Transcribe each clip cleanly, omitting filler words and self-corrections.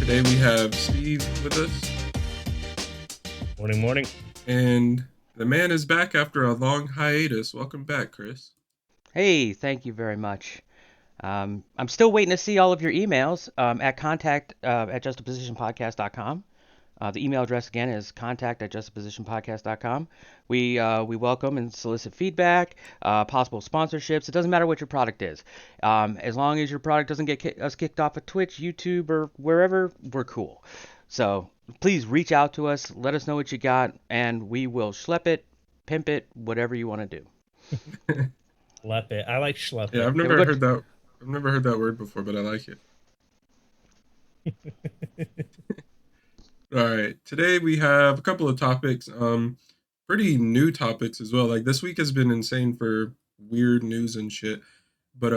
Today we have Steve with us, Morning, morning. and the man is back after a long hiatus. Welcome back, Chris. Hey, thank you very much. I'm still waiting to see all of your emails at contact at justapositionpodcast.com. The email address again is contact at justapositionpodcast.com. We welcome and solicit feedback, possible sponsorships. It doesn't matter what your product is. As long as your product doesn't get us kicked off of Twitch, YouTube, or wherever, we're cool. So please reach out to us, let us know what you got, and we will schlep it, pimp it, whatever you want to do. Schlep it. I like schlep Yeah, I've Yeah, we're never good. heard that. I've never heard that word before, but I like it. it. All right, today we have a couple of topics. Pretty new topics as well. Like this week has been insane for weird news and shit. But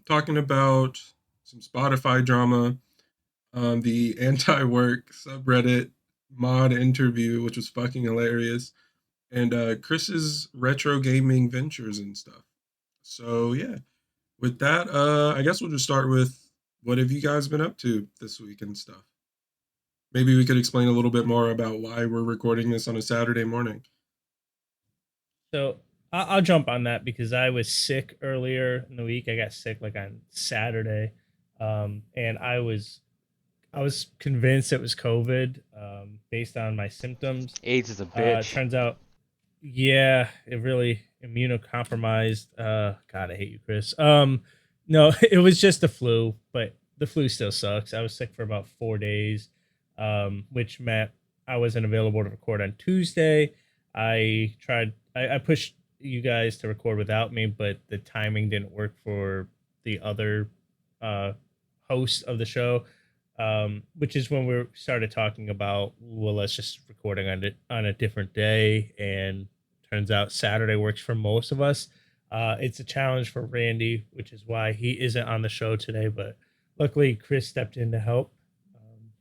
talking about some Spotify drama, the Antiwork subreddit mod interview, which was fucking hilarious, and Chris's retro gaming ventures and stuff. So yeah, with that, I guess we'll just start with what have you guys been up to this week and stuff. Maybe we could explain a little bit more about why we're recording this on a Saturday morning. So I'll jump on that because I was sick earlier in the week. I got sick like on Saturday, and I was convinced it was COVID based on my symptoms. AIDS is a bitch. Turns out, yeah, it really immunocompromised. God, I hate you, Chris. No, it was just the flu, but the flu still sucks. I was sick for about 4 days, which meant I wasn't available to record on Tuesday. I pushed you guys to record without me, but the timing didn't work for the other uh, host of the show, which is when we started talking about, well, let's just recording on a different day. And turns out Saturday works for most of us. It's a challenge for Randy, which is why he isn't on the show today. But luckily, Chris stepped in to help.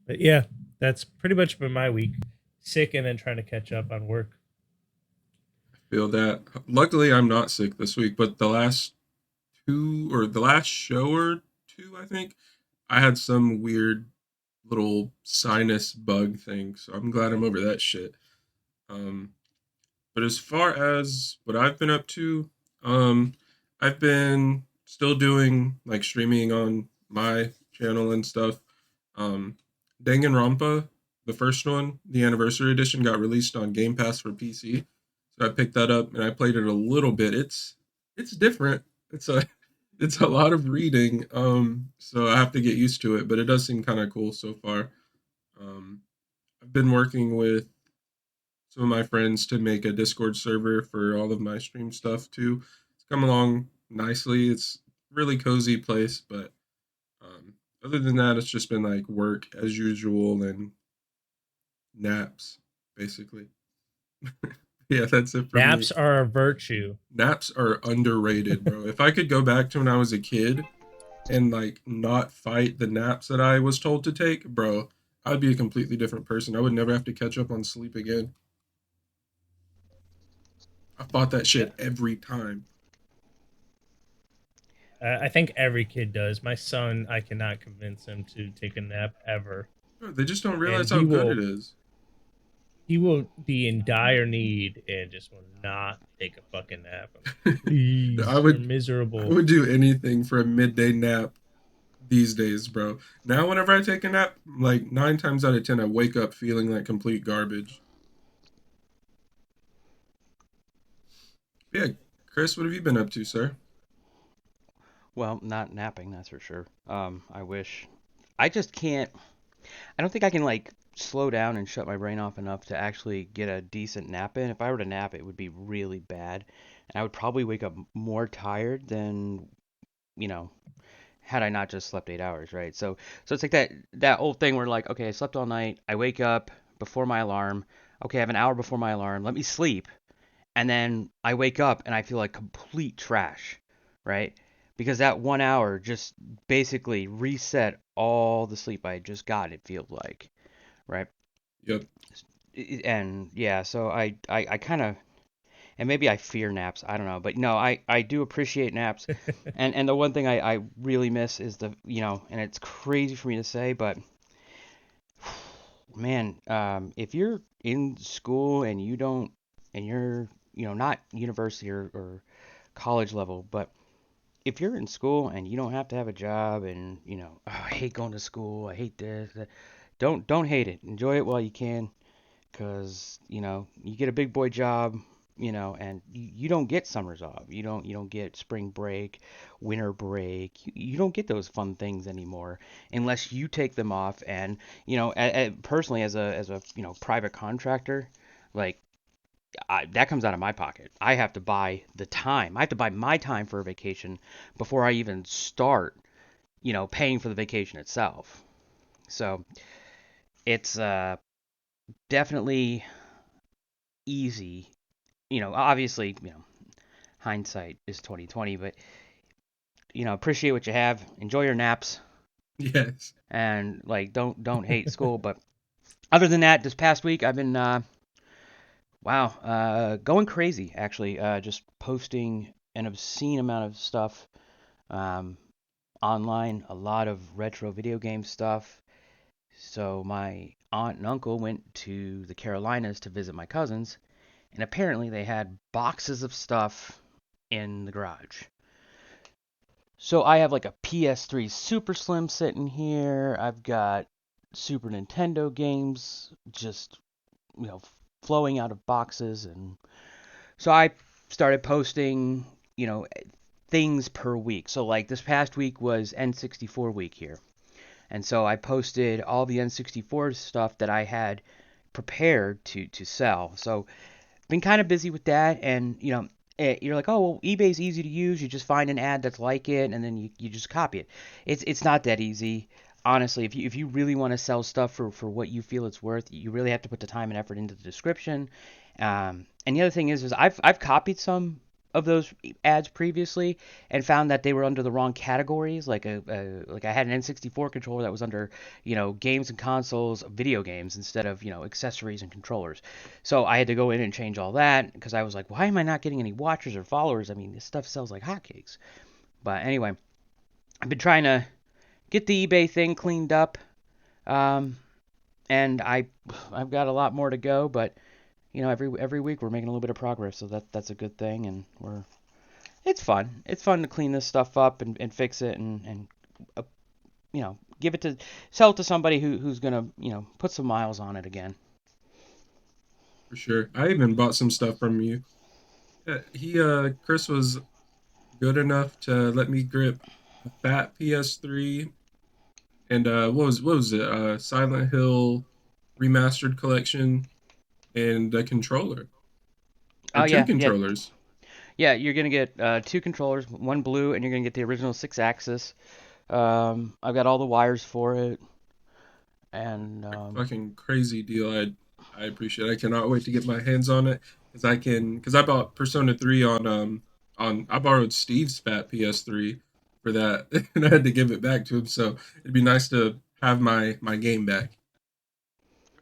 But yeah, that's pretty much been my week. Sick and then trying to catch up on work. Feel that. Luckily, I'm not sick this week, but the last show or two, I think, I had some weird little sinus bug thing. So I'm glad I'm over that shit. Um, but as far as what I've been up to, um, I've been still doing like streaming on my channel and stuff. Um, Danganronpa, the first one, the anniversary edition, got released on Game Pass for PC. So I picked that up and I played it a little bit. It's different. It's a it's a lot of reading. So I have to get used to it, but it does seem kind of cool so far. Um, I've been working with some of my friends to make a Discord server for all of my stream stuff too. It's come along nicely. It's really cozy place, but other than that, it's just been like work as usual and naps, basically. Yeah, that's it for me. Naps are a virtue. Naps are underrated, bro. If I could go back to when I was a kid and like not fight the naps that I was told to take, bro, I'd be a completely different person. I would never have to catch up on sleep again. I fought that Yeah, shit every time. I think every kid does. My son, I cannot convince him to take a nap ever, Bro, they just don't and realize how good it is. he will be in dire need and just will not take a fucking nap. I'm like, I please, you're would I miserable. would do anything for a midday nap these days, bro. Now whenever I take a nap, like 9 times out of 10 I wake up feeling like complete garbage. Yeah, Chris, what have you been up to, sir? Well, not napping, that's for sure. I wish. I just can't. I don't think I can like slow down and shut my brain off enough to actually get a decent nap in. If I were to nap, it would be really bad, and I would probably wake up more tired than you know had I not just slept 8 hours, right? So it's like that old thing where like, okay, I slept all night. I wake up before my alarm. Okay, I have an hour before my alarm. Let me sleep. And then I wake up and I feel like complete trash, right? Because that 1 hour just basically reset all the sleep I just got, it feels like, right? Yep. And yeah, so I kind of, and maybe I fear naps, I don't know, but no, I do appreciate naps. And the one thing I really miss is and it's crazy for me to say, but Man, if you're in school and you don't, and you're, not university or college level, but if you're in school and you don't have to have a job and, "Oh, I hate going to school, I hate this, that," don't hate it. Enjoy it while you can, because, you get a big boy job, and you don't get summers off. You don't get spring break, winter break. You don't get those fun things anymore unless you take them off. And, personally, as a private contractor, like, that comes out of my pocket. I have to buy the time. I have to buy my time for a vacation before I even start, paying for the vacation itself. So it's definitely easy. Obviously, hindsight is 2020, but appreciate what you have, enjoy your naps, Yes. and like don't hate school. But other than that, this past week I've been wow, going crazy actually, just posting an obscene amount of stuff um, online, a lot of retro video game stuff. So my aunt and uncle went to the Carolinas to visit my cousins, and apparently they had boxes of stuff in the garage. So I have like a PS3 Super Slim sitting here. I've got Super Nintendo games just, you know, flowing out of boxes. And so I started posting, things per week. So like this past week was N64 week here. And so I posted all the N64 stuff that I had prepared to sell. So been kind of busy with that, and you're like, oh well, eBay's easy to use. You just find an ad that's like it, and then you just copy it. It's not that easy, honestly. If you really want to sell stuff for what you feel it's worth, you really have to put the time and effort into the description. And the other thing is I've copied some of those ads previously and found that they were under the wrong categories. Like I had an N64 controller that was under games and consoles, video games instead of accessories and controllers. So I had to go in and change all that because I was like, why am I not getting any watchers or followers? I mean, this stuff sells like hotcakes. But anyway, I've been trying to get the eBay thing cleaned up, um, and I've got a lot more to go. But every week we're making a little bit of progress, so that's a good thing, and it's fun. It's fun to clean this stuff up and fix it and uh, give it to sell it to somebody who's gonna put some miles on it again. For sure. I even bought some stuff from you. Chris was good enough to let me grip a fat PS3 and what was it? Silent Hill remastered collection and a controller or Oh two yeah, yeah, controllers. yeah. You're gonna get two controllers, one blue, and you're gonna get the original six axis. I've got all the wires for it, and Fucking crazy deal. I appreciate it. I cannot wait to get my hands on it because I bought Persona 3 on I borrowed Steve's fat PS3 for that and I had to give it back to him. So it'd be nice to have my game back.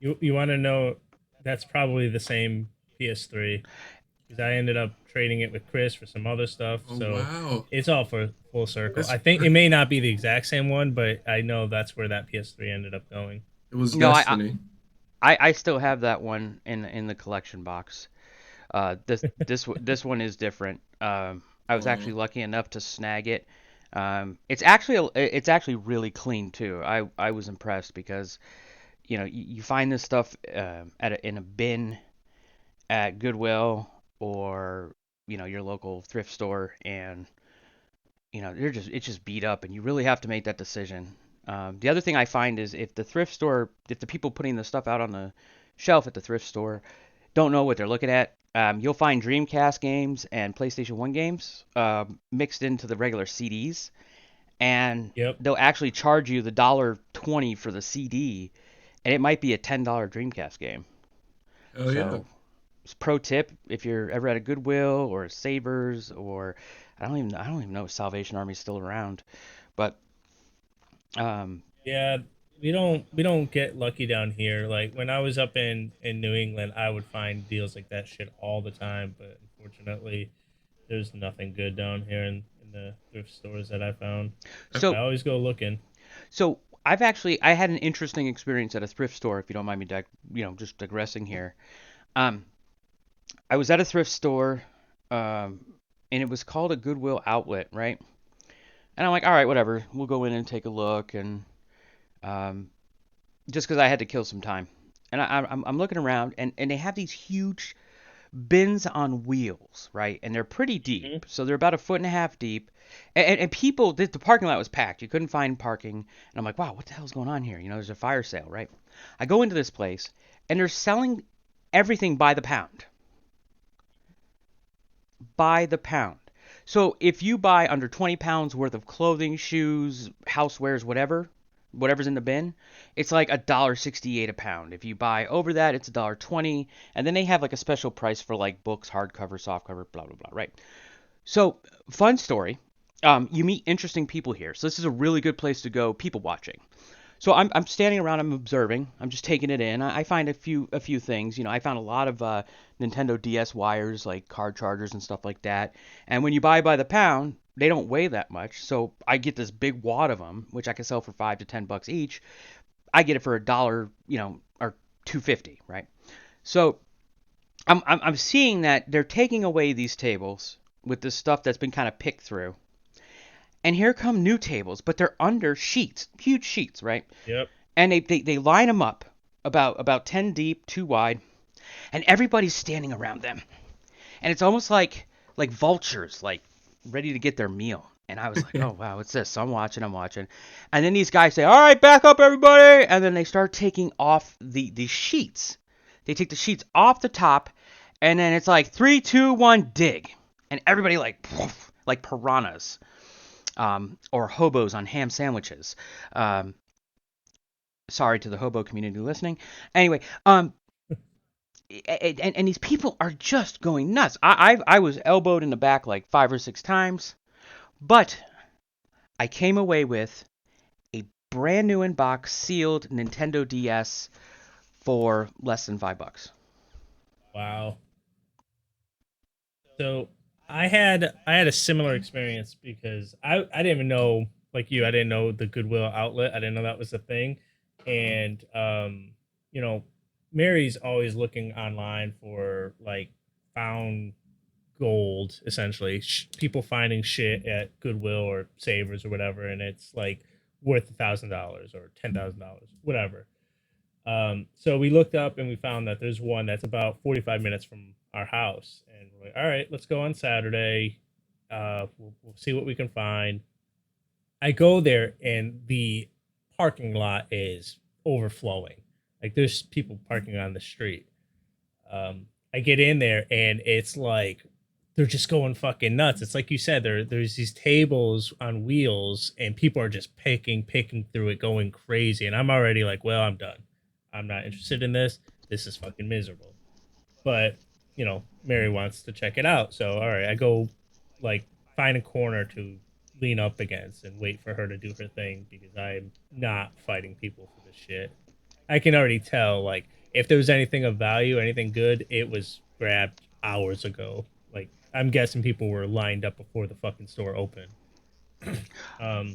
You want to know? That's probably the same PS3 because I ended up trading it with Chris for some other stuff. Oh So wow. it's all for full circle. That's I think it may not be the exact same one, but I know that's where that PS3 ended up going. it was no, destiny. I still have that one in the collection box. This one is different. I was actually Oh, lucky enough to snag it. It's actually really clean too. I was impressed because you find this stuff in a bin at Goodwill or your local thrift store, and it's just beat up, and you really have to make that decision. The other thing I find is if the people putting the stuff out on the shelf at the thrift store don't know what they're looking at, you'll find Dreamcast games and PlayStation 1 games mixed into the regular CDs, and Yep. they'll actually charge you the $1.20 for the CD, and it might be a $10 Dreamcast game. hell yeah. So, pro tip: if you're ever at a Goodwill or a Savers or I don't even know if Salvation Army's still around, but um, Yeah, we don't get lucky down here. Like when I was up in New England, I would find deals like that shit all the time. But unfortunately, there's nothing good down here in the thrift stores that I found. I, But I so always go looking. So I had an interesting experience at a thrift store. If you don't mind me, just digressing here. Um, I was at a thrift store, um, and it was called a Goodwill outlet, right? And I'm like, all right, whatever. We'll go in and take a look, and um, just because I had to kill some time. And I'm looking around, and they have these huge bins on wheels, right? And they're pretty Mhm. deep. So they're about a foot and a half deep. And people, the parking lot was packed. You couldn't find parking. And I'm like, wow, what the hell's going on here? There's a fire sale, right? I go into this place, and they're selling everything by the pound. By the pound. So if you buy under 20 pounds worth of clothing, shoes, housewares, whatever's in the bin, it's like $1.68 a pound. If you buy over that, it's $1.20, and then they have like a special price for like books, hardcover, softcover, blah blah blah, right? So, fun story. You meet interesting people here. So this is a really good place to go people watching. So I'm standing around, I'm observing, I'm just taking it in. I find a few things. I found a lot of Nintendo DS wires, like car chargers and stuff like that. And when you buy by the pound, they don't weigh that much. So I get this big wad of them, which I can sell for $5 to $10 each. I get it for $1, or 250, right? So I'm seeing that they're taking away these tables with this stuff that's been kind of picked through. And here come new tables, but they're under sheets, huge sheets, right? Yep. And they line them up about 10 deep, 2 wide, and everybody's standing around them. And it's almost like vultures, like ready to get their meal. And I was like, oh wow, what's this? So I'm watching. And then these guys say, all right, back up everybody. And then they start taking off the sheets. They take the sheets off the top, and then it's like 3, 2, 1, dig. And everybody like poof, like piranhas, or hobos on ham sandwiches. Um, Sorry to the hobo community listening. Anyway, and these people are just going nuts. I was elbowed in the back like 5 or 6 times, but I came away with a brand new in box sealed Nintendo DS for less than $5. Wow. So I had a similar experience because I didn't even know, like you, I didn't know the Goodwill outlet. I didn't know that was a thing. And you know, Mary's always looking online for like found gold, essentially. People finding shit at Goodwill or Savers or whatever, and it's like worth $1,000 or $10,000, whatever. So we looked up and we found that there's one that's about 45 minutes from our house, and we're like, all right, let's go on Saturday. We'll see what we can find. I go there, and the parking lot is overflowing. Like there's people parking on the street. I get in there, and it's like they're just going fucking nuts. It's like you said, there's these tables on wheels, and people are just picking through it, going crazy. And I'm already like, well, I'm done. I'm not interested in this. This is fucking miserable. But Mary wants to check it out, so all right, I go like find a corner to lean up against and wait for her to do her thing because I'm not fighting people for this shit. I can already tell, like, if there was anything of value, anything good, it was grabbed hours ago. Like, I'm guessing people were lined up before the fucking store opened.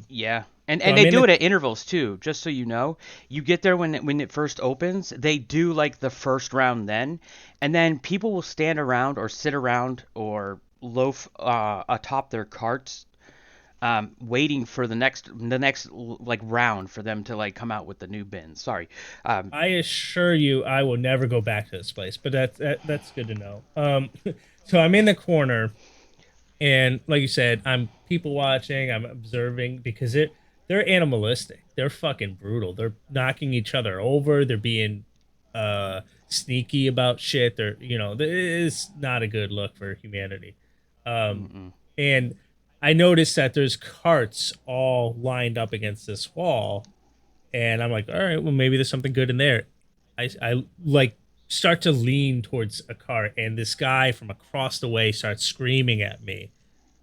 Yeah. And So and I'm they in do the it at intervals too, just so you know. You get there when it first opens, they do like the first round then, and then people will stand around or sit around or loaf atop their carts, waiting for the next like round for them to like come out with the new bins. Sorry. Um, I assure you, I will never go back to this place. But that's good to know. So I'm in the corner, and like you said, I'm people watching, I'm observing because they're animalistic. They're fucking brutal. They're knocking each other over. They're being sneaky about shit. It's not a good look for humanity. Um, mm-mm. and I noticed that there's carts all lined up against this wall, and I'm like, all right, well maybe there's something good in there. I like start to lean towards a cart, and this guy from across the way starts screaming at me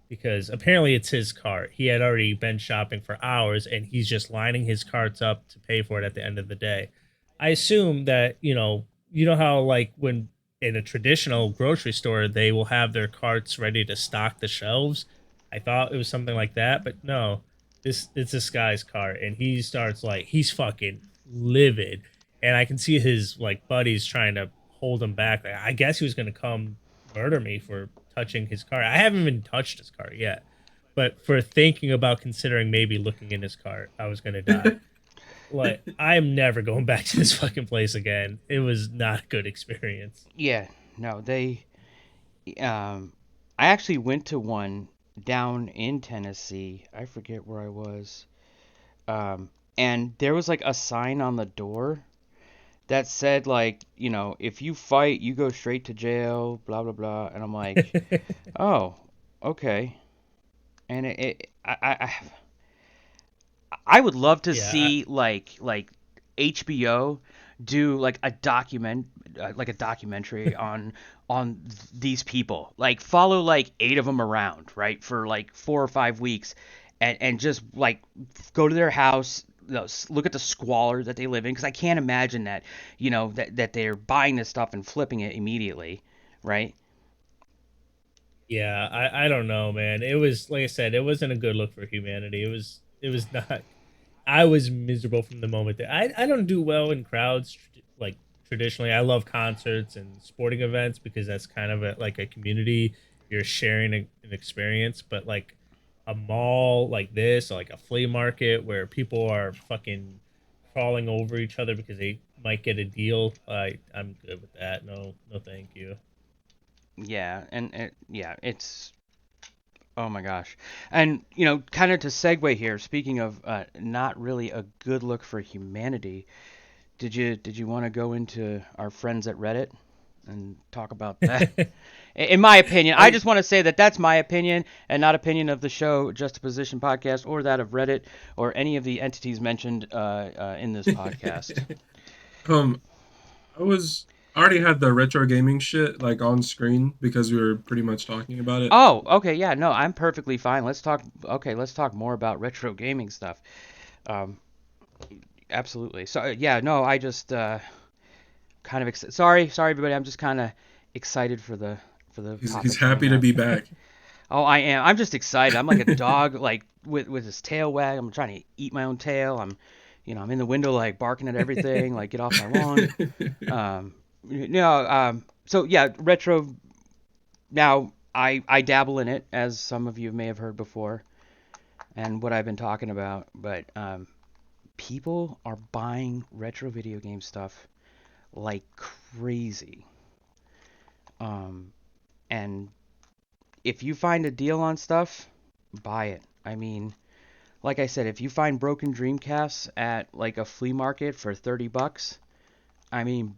because apparently it's his cart. He had already been shopping for hours, and he's just lining his carts up to pay for it at the end of the day. I assume that you know how like when in a traditional grocery store they will have their carts ready to stock the shelves. I thought it was something like that, but no. this guy's car, and he starts like he's fucking livid, and I can see his like buddies trying to hold him back. Like, I guess he was gonna come murder me for touching his car. I haven't even touched his car yet, but for thinking about considering maybe looking in his car, I was gonna die. Like I am never going back to this fucking place again. It was not a good experience. Yeah, no, they. Um, I actually went to one down in Tennessee. I forget where I was. And there was like a sign on the door that said like, if you fight, you go straight to jail, blah blah blah. And I'm like, oh, okay. And I would love to Yeah, see like HBO do like a documentary on these people. Like follow like 8 of them around, right? For like 4 or 5 weeks and just like go to their house, look at the squalor that they live in, cuz I can't imagine that, that they're buying this stuff and flipping it immediately, right? yeah, I don't know, man. It was like I said, it wasn't a good look for humanity. It was not. I was miserable from the moment that I don't do well in crowds like traditionally. I love concerts and sporting events because that's kind of like a community. You're sharing an experience, but like a mall like this, or like a flea market where people are fucking crawling over each other because they might get a deal. I'm good with that. No, no, thank you. Yeah, and yeah, it's oh my gosh. And, kind of to segue here, speaking of not really a good look for humanity, did you want to go into our friends at Reddit and talk about that? In my opinion, I I just want to say that that's my opinion and not opinion of the show Juxtaposition podcast or that of Reddit or any of the entities mentioned in this podcast. um I was I already had the retro gaming shit like on screen because we were pretty much talking about it. Oh, okay, yeah, no, I'm perfectly fine. Let's talk. Okay, let's talk more about retro gaming stuff. Um, Absolutely. So yeah, no, I just kind of sorry everybody. I'm just kind of excited for the He's topic coming happy to up. be back. Oh, I am. I'm just excited. I'm like a dog, like with his tail wag. I'm trying to eat my own tail. I'm in the window like barking at everything, like get off my lawn. So yeah, retro. Now I dabble in it, as some of you may have heard before, and what I've been talking about. But people are buying retro video game stuff like crazy. Um, and if you find a deal on stuff, buy it. I mean, like I said, if you find broken Dreamcasts at like a flea market for $30, I mean,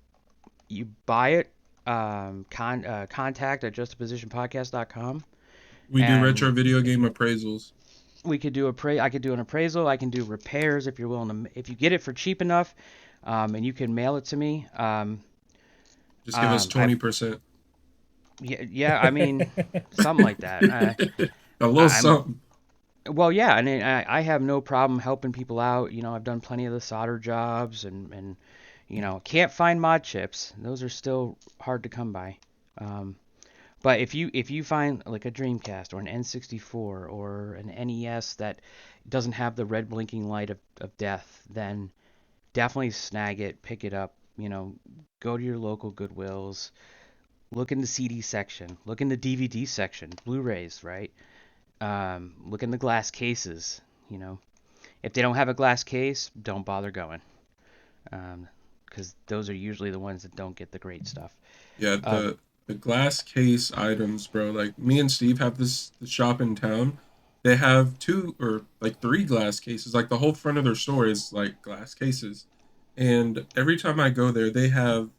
you buy it. Contact at justapositionpodcast.com We do retro and video game appraisals. we could do I could do an appraisal. I can do repairs if you're willing to. If you get it for cheap enough, and you can mail it to me. Just give us I've 20%. Yeah, yeah. I mean, something like that. A little I'm something. Well, yeah, and I have no problem helping people out. I've done plenty of the solder jobs, and can't find mod chips. Those are still hard to come by. Um, but if you find like a Dreamcast or an N64 or an NES that doesn't have the red blinking light of death, then definitely snag it, pick it up. Go to your local Goodwills, look in the CD section, look in the DVD section, Blu-rays, right? Look in the glass cases. You know, if they don't have a glass case, don't bother going, because those are usually the ones that don't get the great stuff. Yeah, Uh, the glass case items, bro. Like me and Steve have this shop in town. They have two or like three glass cases. Like the whole front of their store is like glass cases. And every time I go there, they have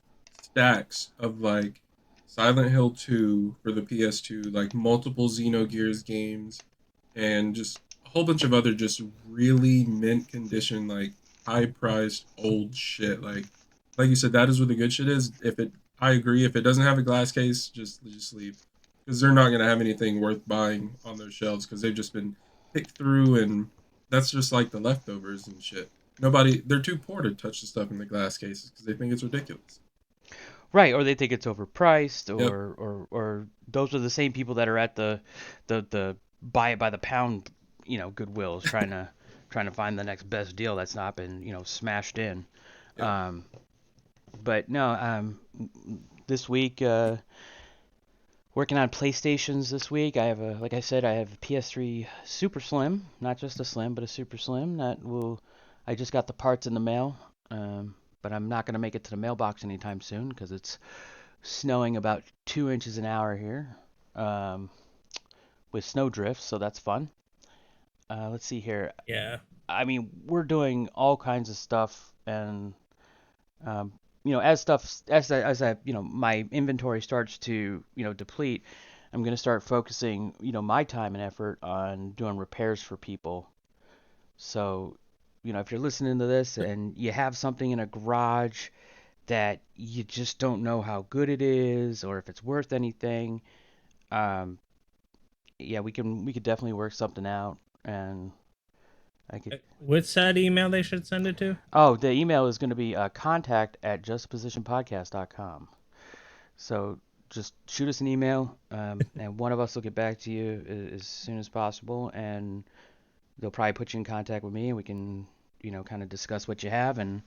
stacks of like Silent Hill 2 for the PS2, like multiple Xenogears games, and just a whole bunch of other just really mint condition, like high priced old shit. Like you said, that is what the good shit is. If it I agree. If it doesn't have a glass case, just leave because they're not gonna have anything worth buying on their shelves because they've just been picked through, and that's just like the leftovers and shit. They're too poor to touch the stuff in the glass cases because they think it's ridiculous. right, or they think it's overpriced, Yep. or those are the same people that are at the buy it by the pound, Goodwill is trying to find the next best deal that's not been smashed in. Yep. But no, this week working on PlayStations this week. Like I said, I have a PS3 Super Slim, not just a Slim, but a Super Slim. I just got the parts in the mail, but I'm not gonna make it to the mailbox anytime soon because it's snowing about 2 inches an hour here, um, with snow drifts, so that's fun. Let's see here. Yeah. I mean, we're doing all kinds of stuff, and um, as stuff as I my inventory starts to deplete, I'm gonna start focusing my time and effort on doing repairs for people. So, if you're listening to this and you have something in a garage that you just don't know how good it is or if it's worth anything, um, yeah, we could definitely work something out, and I could. What's that email they should send it to? Oh, the email is going to be contact@justpositionpodcast.com. So just shoot us an email, and one of us will get back to you as soon as possible, and they'll probably put you in contact with me, and we can, kind of discuss what you have and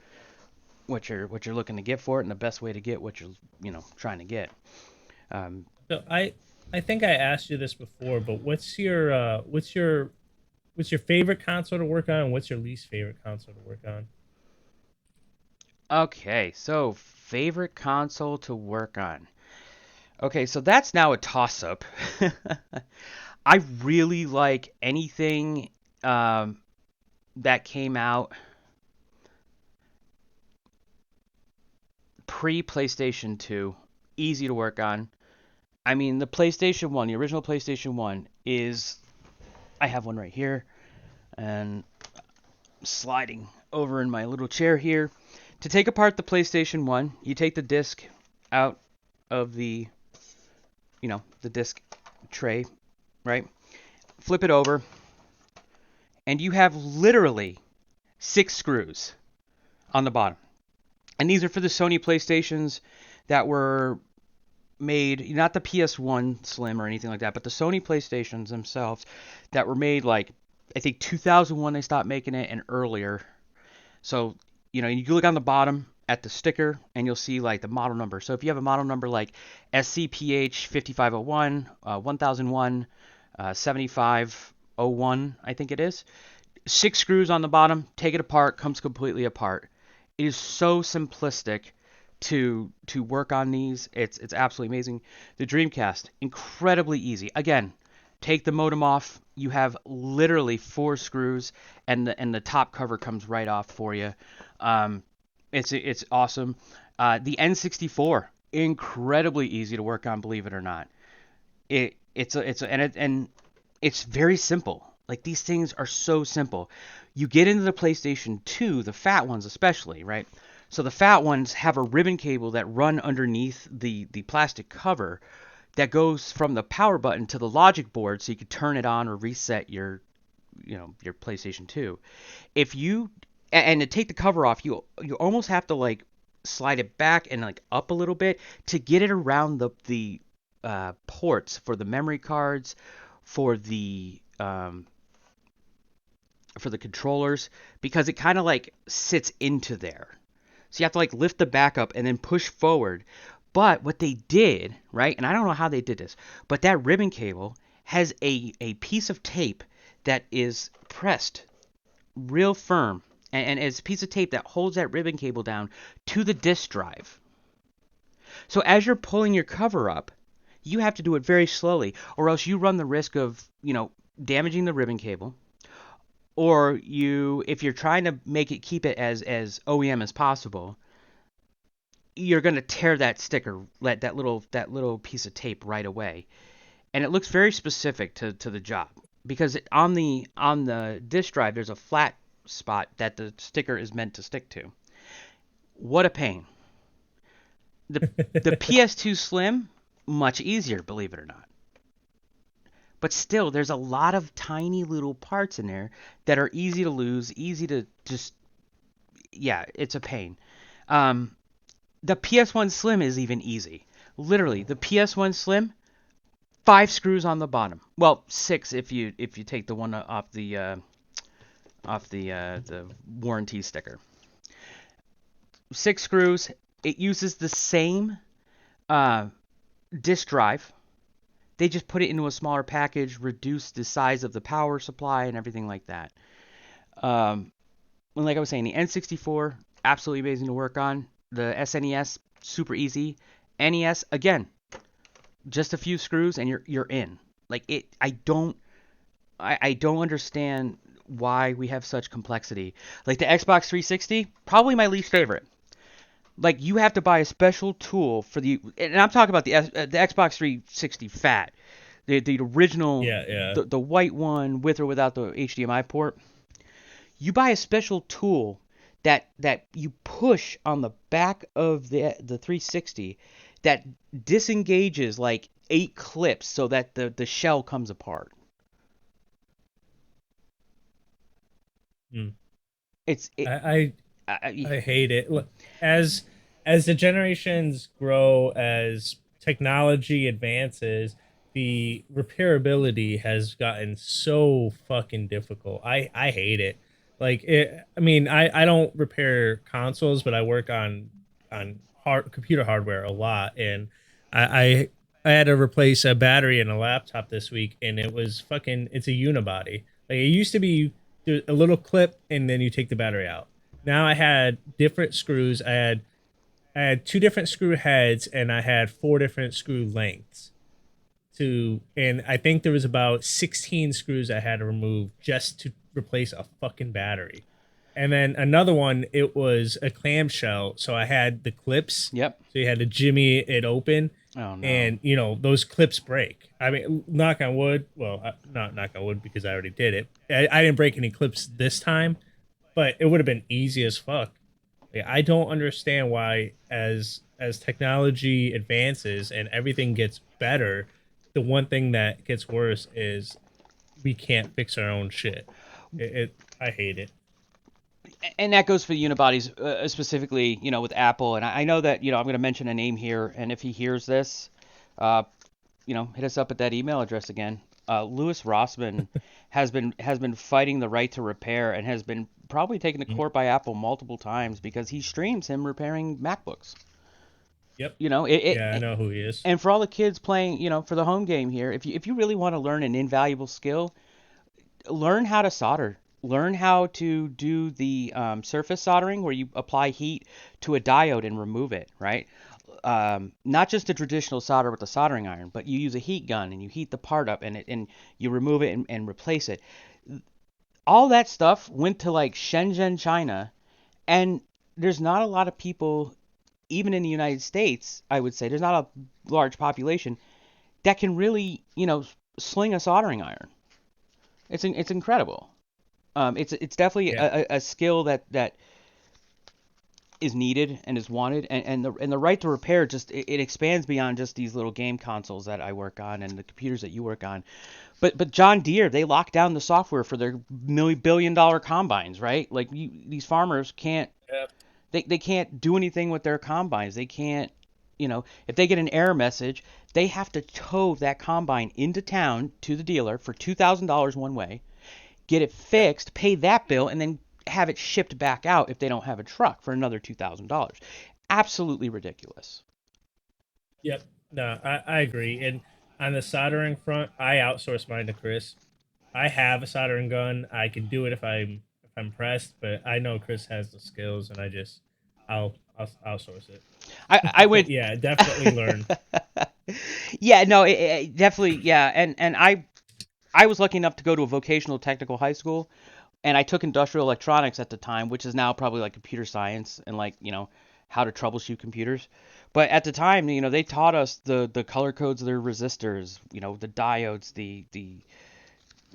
what you're looking to get for it, and the best way to get what you're, trying to get. Um, So I think I asked you this before, but what's your favorite console to work on, and what's your least favorite console to work on? okay, so favorite console to work on. Okay, so that's now a toss-up. I really like anything um, that came out pre-PlayStation 2. Easy to work on. I mean, the PlayStation 1, the original PlayStation 1 is. I have one right here, and sliding over in my little chair here. To take apart the PlayStation 1, you take the disc out of the disc tray, right? Flip it over, and you have literally 6 screws on the bottom. And these are for the Sony PlayStations that were made, not the PS1 Slim or anything like that, but the Sony PlayStations themselves that were made like, I think 2001 they stopped making it, and earlier. So, you look on the bottom at the sticker and you'll see like the model number. So if you have a model number like SCPH 5501, 1001, 7501, I think it is. 6 screws on the bottom, take it apart, comes completely apart. It is so simplistic to work on these. It's absolutely amazing. The Dreamcast, incredibly easy. Again, take the modem off. You have literally 4 screws, and the top cover comes right off for you. It's awesome. The N64, incredibly easy to work on, believe it or not. And it's very simple. Like, these things are so simple. You get into the PlayStation 2, the fat ones especially, right? So the fat ones have a ribbon cable that run underneath the plastic cover that goes from the power button to the logic board, so you can turn it on or reset your PlayStation 2. If you and to take the cover off, you almost have to like slide it back and like up a little bit to get it around the ports for the memory cards, for the controllers, because it kind of like sits into there. So you have to like lift the back up and then push forward. But what they did, right, and I don't know how they did this, but that ribbon cable has a piece of tape that is pressed real firm, and it's a piece of tape that holds that ribbon cable down to the disk drive. So as you're pulling your cover up, you have to do it very slowly, or else you run the risk of, damaging the ribbon cable, or if you're trying to keep it as OEM as possible, you're going to tear that sticker, that little piece of tape right away. And it looks very specific to the job, because on the disk drive there's a flat spot that the sticker is meant to stick to. What a pain. The PS2 Slim, much easier, believe it or not. But still, there's a lot of tiny little parts in there that are easy to lose, easy to just, yeah, it's a pain. The PS1 Slim is even easy. Literally, the PS1 Slim, 5 screws on the bottom. Well, 6 if you take the one off the warranty sticker. 6 screws. It uses the same uh, disk drive. They just put it into a smaller package, reduce the size of the power supply and everything like that. And like I was saying, the N64 absolutely amazing to work on. The SNES super easy. NES again, just a few screws and you're in. Like it, I don't understand why we have such complexity. Like the Xbox 360, probably my least favorite. Like you have to buy a special tool for and I'm talking about the Xbox 360 Fat, the original, Yeah, yeah. the white one with or without the HDMI port. You buy a special tool that you push on the back of the 360 that disengages like 8 clips so that the shell comes apart. Mm. It's it, I hate it. Look, as as the generations grow, as technology advances, the repairability has gotten so fucking difficult. I hate it. Like it, I mean, I don't repair consoles, but I work on computer hardware a lot, and I I had to replace a battery in a laptop this week, and it was fucking. It's a unibody. Like it used to be a little clip, and then you take the battery out. Now I had different screws. I had two different screw heads, and I had four different screw lengths. And I think there was about 16 screws I had to remove just to replace a fucking battery. And then another one, it was a clamshell, so I had the clips, yep. so you had to jimmy it open, Oh no. and those clips break. I mean, knock on wood. Well, not knock on wood because I already did it. I didn't break any clips this time, but it would have been easy as fuck. Like, I don't understand why, as technology advances and everything gets better, the one thing that gets worse is we can't fix our own shit. I hate it. And that goes for the unibodies specifically, with Apple. And I know that I'm going to mention a name here, and if he hears this, uh, hit us up at that email address again. Louis Rossman has been fighting the right to repair and has been probably taken to Mm. court by Apple multiple times because he streams him repairing MacBooks. Yep. You know, it, Yeah, I it know who he is. and for all the kids playing, for the home game here, if you really want to learn an invaluable skill, learn how to solder. Learn how to do the surface soldering where you apply heat to a diode and remove it, right? Not just a traditional solder with a soldering iron, but you use a heat gun and you heat the part up and you remove it and replace it. All that stuff went to like Shenzhen, China, and there's not a lot of people, even in the United States, I would say, there's not a large population that can really, sling a soldering iron. It's incredible. It's definitely Yeah. a skill that is needed and is wanted, and the right to repair just it expands beyond just these little game consoles that I work on and the computers that you work on. But John Deere, they lock down the software for their multi-billion-dollar combines, right? Like these farmers can't Yep. they can't do anything with their combines. They can't, if they get an error message, they have to tow that combine into town to the dealer for $2,000 one way, get it Yep. fixed, pay that bill, and then have it shipped back out if they don't have a truck for another $2,000. Absolutely ridiculous. Yep. No, I agree. And on the soldering front, I outsource mine to Chris. I have a soldering gun. I can do it if I'm pressed, but I know Chris has the skills, and I'll outsource it. I But went. yeah, definitely learn. Yeah, no, it definitely, yeah, and I was lucky enough to go to a vocational technical high school, and I took industrial electronics at the time, which is now probably like computer science and like how to troubleshoot computers. But at the time, they taught us the color codes of their resistors, the diodes, the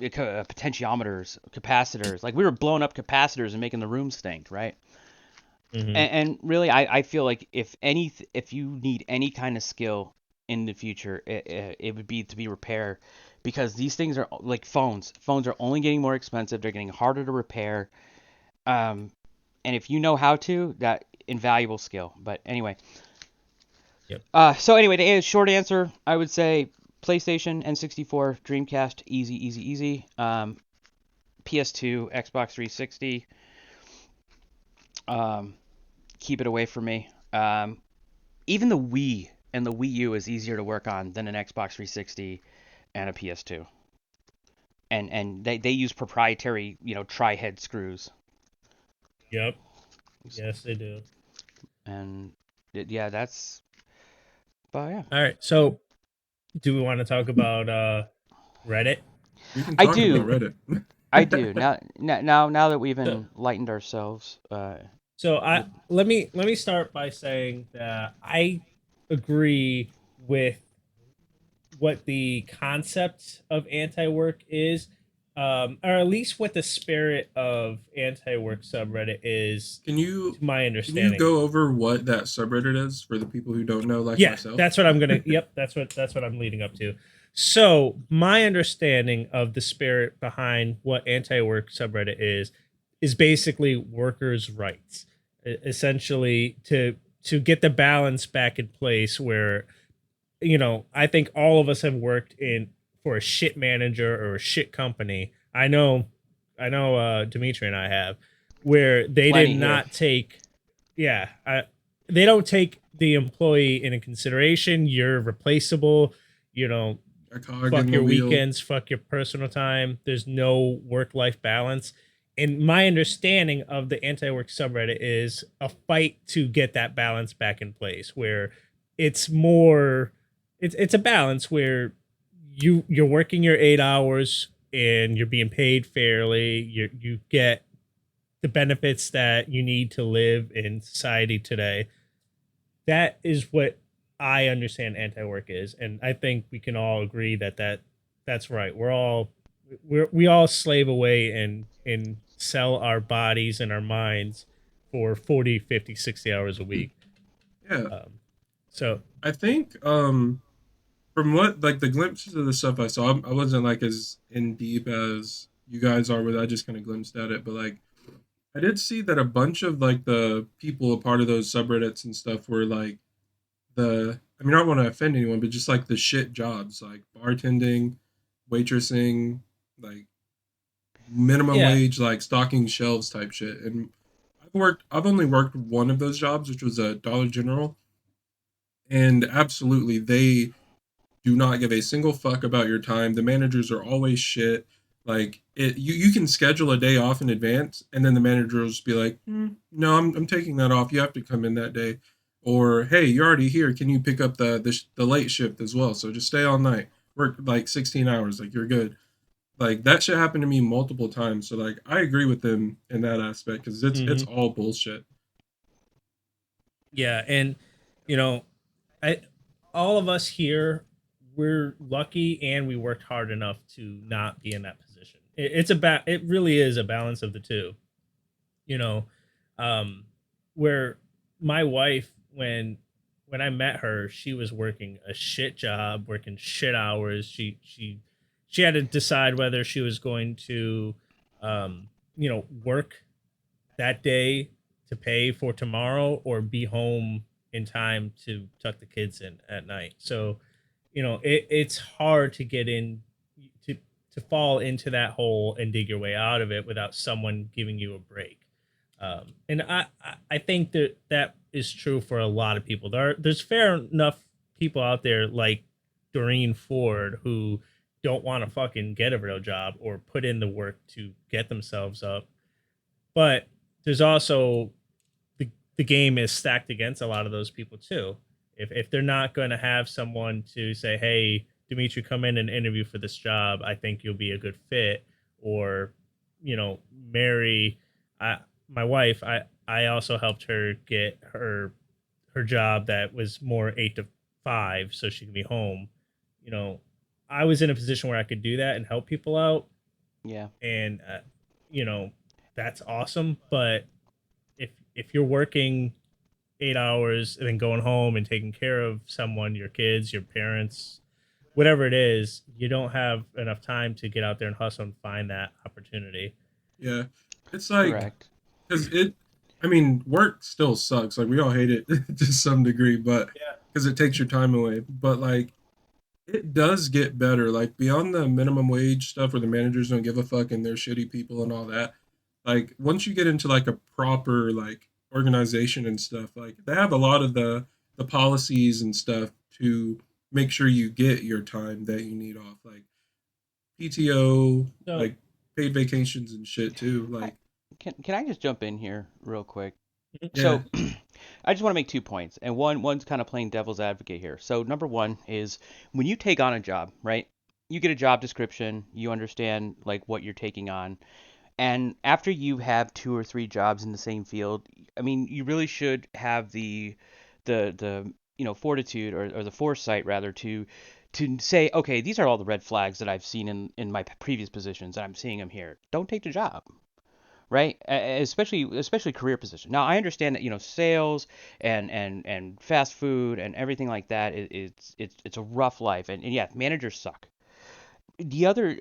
potentiometers, capacitors. Like we were blowing up capacitors and making the room stink, right? Hmm. And really, I feel like if you need any kind of skill in the future, it would be to be repair, because these things are like phones. Phones are only getting more expensive. They're getting harder to repair. Um, and if you know how to, that invaluable skill. But anyway, Yep. so anyway, the short answer, I would say PlayStation, N64, Dreamcast, easy, easy, easy. PS2, Xbox 360, keep it away from me. Even the Wii and the Wii U is easier to work on than an Xbox 360 and a PS2. And they use proprietary, tri-head screws. Yep. Yes, they do. And yeah, that's. But yeah, All right. So, do we want to talk about Reddit? We can I talk about do. Reddit. I do. Now that we've So, enlightened ourselves, so I with let me start by saying that I agree with what the concept of anti-work is, or at least what the spirit of anti-work subreddit is, Can you to my can you understanding. go over what that subreddit is for the people who don't know, like Yeah, myself? that's what I'm gonna. Yep, that's what I'm leading up to. So my understanding of the spirit behind what anti-work subreddit is basically workers' rights, essentially to get the balance back in place where I think all of us have worked in for a shit manager or a shit company. I know Dimitri and I have, where they did plenty here. not take yeah, they don't take the employee into consideration. You're replaceable, you know, A cog fuck in the your wheel. weekends, fuck your personal time. There's no work-life balance. And my understanding of the anti-work subreddit is a fight to get that balance back in place where it's more it's a balance where you're working your 8 hours and you're being paid fairly. You get the benefits that you need to live in society today. That is what I understand anti-work is, and I think we can all agree that that's right. We all slave away and sell our bodies and our minds for 40, 50, 60 hours a week. Yeah, Um, so I think from what like the glimpses of the stuff I saw, I wasn't like as in deep as you guys are with. I just kind of glimpsed at it, but like I did see that a bunch of like the people a part of those subreddits and stuff were like I mean, I don't want to offend anyone, but just like the shit jobs, like bartending, waitressing, like minimum yeah, wage, like stocking shelves type shit. And I've only worked one of those jobs, which was a Dollar General, and absolutely they do not give a single fuck about your time. The managers are always shit. Like you can schedule a day off in advance, and then the manager will just be like, "No, I'm taking that off. You have to come in that day." Or, "Hey, you're already here. Can you pick up the late shift as well? So just stay all night, work like 16 hours. Like you're good." Like that shit happened to me multiple times. So like I agree with them in that aspect because it's hmm all bullshit. yeah, and you know, I all of us here, we're lucky and we worked hard enough to not be in that position. It really is a balance of the two. You know, um, where my wife when I met her, she was working a shit job, working shit hours. She had to decide whether she was going to, work that day to pay for tomorrow or be home in time to tuck the kids in at night. So, it's hard to get in to to fall into that hole and dig your way out of it without someone giving you a break. And I think that is true for a lot of people. There's fair enough people out there like Doreen Ford who don't want to fucking get a real job or put in the work to get themselves up. But there's also the game is stacked against a lot of those people too. If they're not going to have someone to say, "Hey, Dimitri, come in and interview for this job. I think you'll be a good fit," or Mary, I my wife, I also helped her get her job that was more 8 to 5, so she can be home. You know, I was in a position where I could do that and help people out, Yeah. and you know that's awesome. But if you're working 8 hours and then going home and taking care of someone, your kids, your parents, whatever it is, you don't have enough time to get out there and hustle and find that opportunity. Yeah, it's like Correct. because I mean, work still sucks. Like we all hate it to some degree, but Yeah. because it takes your time away. But like It does get better. Like beyond the minimum wage stuff where the managers don't give a fuck and they're shitty people and all that. Like once you get into like a proper like organization and stuff, like they have a lot of the policies and stuff to make sure you get your time that you need off. Like PTO, So like paid vacations and shit too. I, Like can I just jump in here real quick? yeah, So I just want to make 2 points, and one's kind of playing devil's advocate here. So number one is when you take on a job, right? You get a job description, you understand like what you're taking on, and after you have 2 or 3 jobs in the same field, I mean, you really should have the fortitude or the foresight rather to say, okay, these are all the red flags that I've seen in my previous positions, and I'm seeing them here. Don't take the job, right? Especially career position. Now I understand that sales and fast food and everything like that it's a rough life, and yeah, managers suck. The other,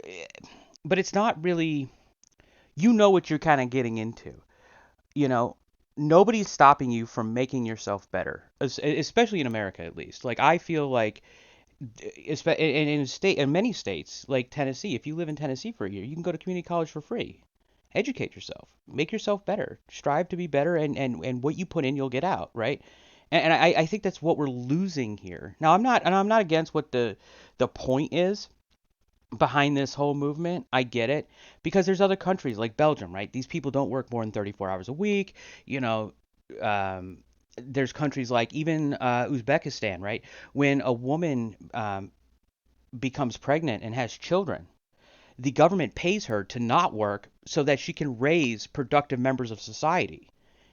but it's not really, what you're kind of getting into. You know, nobody's stopping you from making yourself better, especially in America at least. Like I feel like in many states like Tennessee, if you live in Tennessee for a year, you can go to community college for free. Educate yourself, make yourself better, strive to be better, and what you put in, you'll get out, right? And I think that's what we're losing here. Now, I'm not against what the point is behind this whole movement. I get it because there's other countries like Belgium, right? These people don't work more than 34 hours a week. You know, um, there's countries like even Uzbekistan, right? When a woman becomes pregnant and has children, the government pays her to not work so that she can raise productive members of society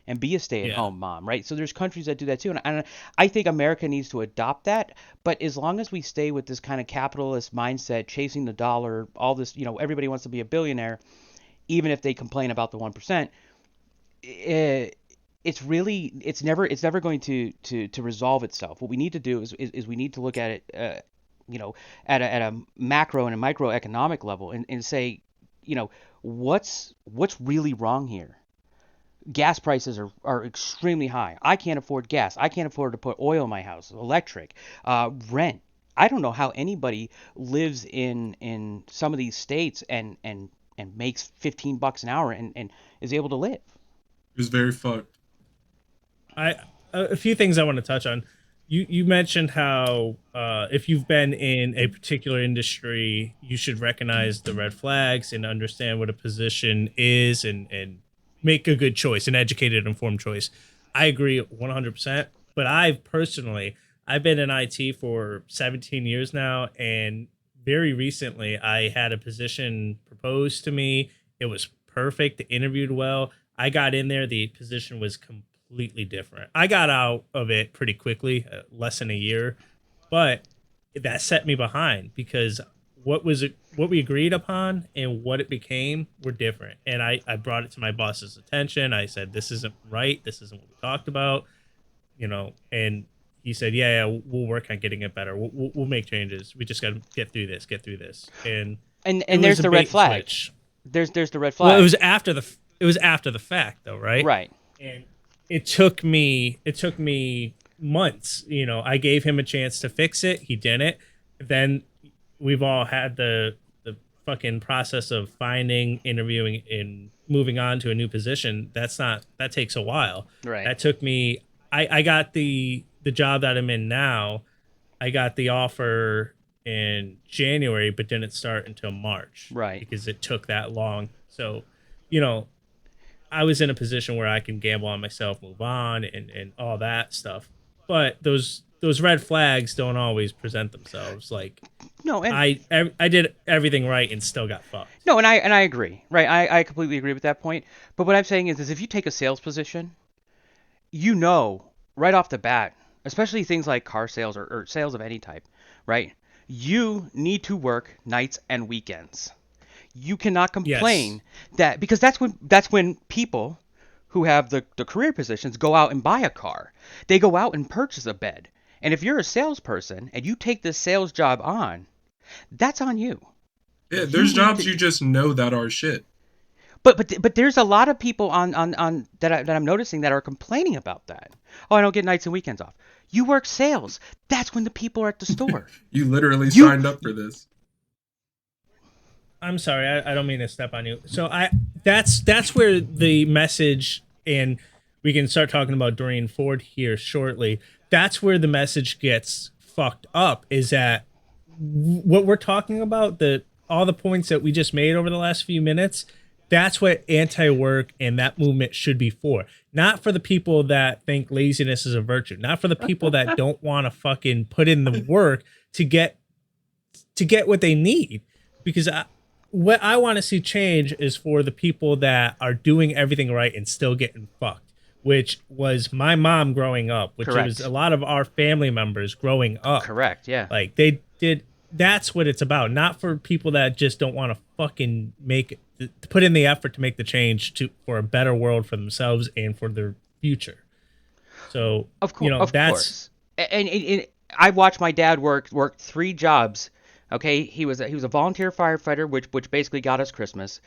and be a yeah, stay-at-home mom, right? So there's countries that do that too, and I think America needs to adopt that. But as long as we stay with this kind of capitalist mindset, chasing the dollar, all this, everybody wants to be a billionaire, even if they complain about the 1%. It's never going to resolve itself. What we need to do is we need to look at it, at a macro and a microeconomic level, and say, what's really wrong here. Gas prices are extremely high. I can't afford gas. I can't afford to put oil in my house, electric, rent. I don't know how anybody lives in some of these states and makes $15 an hour and is able to live. it was very fucked. I a few things I want to touch on. You mentioned how if you've been in a particular industry, you should recognize the red flags and understand what a position is, and make a good choice, an educated, informed choice. I agree 100%. But I've been in IT for 17 years now, and very recently I had a position proposed to me. It was perfect. Interviewed well. I got in there. The position was completely different. I got out of it pretty quickly, less than a year, but that set me behind because what we agreed upon and what it became were different. And I brought it to my boss's attention. I said, this isn't right. This isn't what we talked about, and he said, yeah, we'll work on getting it better. We'll make changes. We just got to get through this. And it And was there's a the red bait and flag. switch. There's the red Well, flag. it was after the fact though, right? Right. And it took me months. I gave him a chance to fix it. He didn't. Then we've all had the fucking process of finding, interviewing, and moving on to a new position. That takes a while. Right. That took me. I got the job that I'm in now. I got the offer in January, but didn't start until March Right. because it took that long. So, you know, I was in a position where I can gamble on myself, move on, and all that stuff. But those red flags don't always present themselves. Like No, and I did everything right and still got fucked. no, and I agree. Right. I completely agree with that point. But what I'm saying is if you take a sales position, right off the bat, especially things like car sales or sales of any type, right? You need to work nights and weekends. You cannot Yes. complain that, because that's when people who have the career positions go out and buy a car. They go out and purchase a bed. And if you're a salesperson and you take this sales job on, that's on you. Yeah, You there's need jobs to you just know that are shit. But there's a lot of people on that I'm noticing that are complaining about that. Oh, I don't get nights and weekends off. You work sales. That's when the people are at the store. You literally You signed up for this. I'm sorry, I don't mean to step on you. So that's where the message, and we can start talking about Doreen Ford here shortly. That's where the message gets fucked up. Is that what we're talking about? The all the points that we just made over the last few minutes. That's what anti-work and that movement should be for. Not for the people that think laziness is a virtue. Not for the people that don't want to fucking put in the work to get what they need. Because what I want to see change is for the people that are doing everything right and still getting fucked, which was my mom growing up, which was correct. a lot of our family members growing up. Correct. Yeah. Like they did. That's what it's about. Not for people that just don't want to fucking to put in the effort to make the change for a better world for themselves and for their future. So, Of course. Of that's course. And I watched my dad work 3 jobs. Okay, he was a volunteer firefighter, which basically got us Christmas,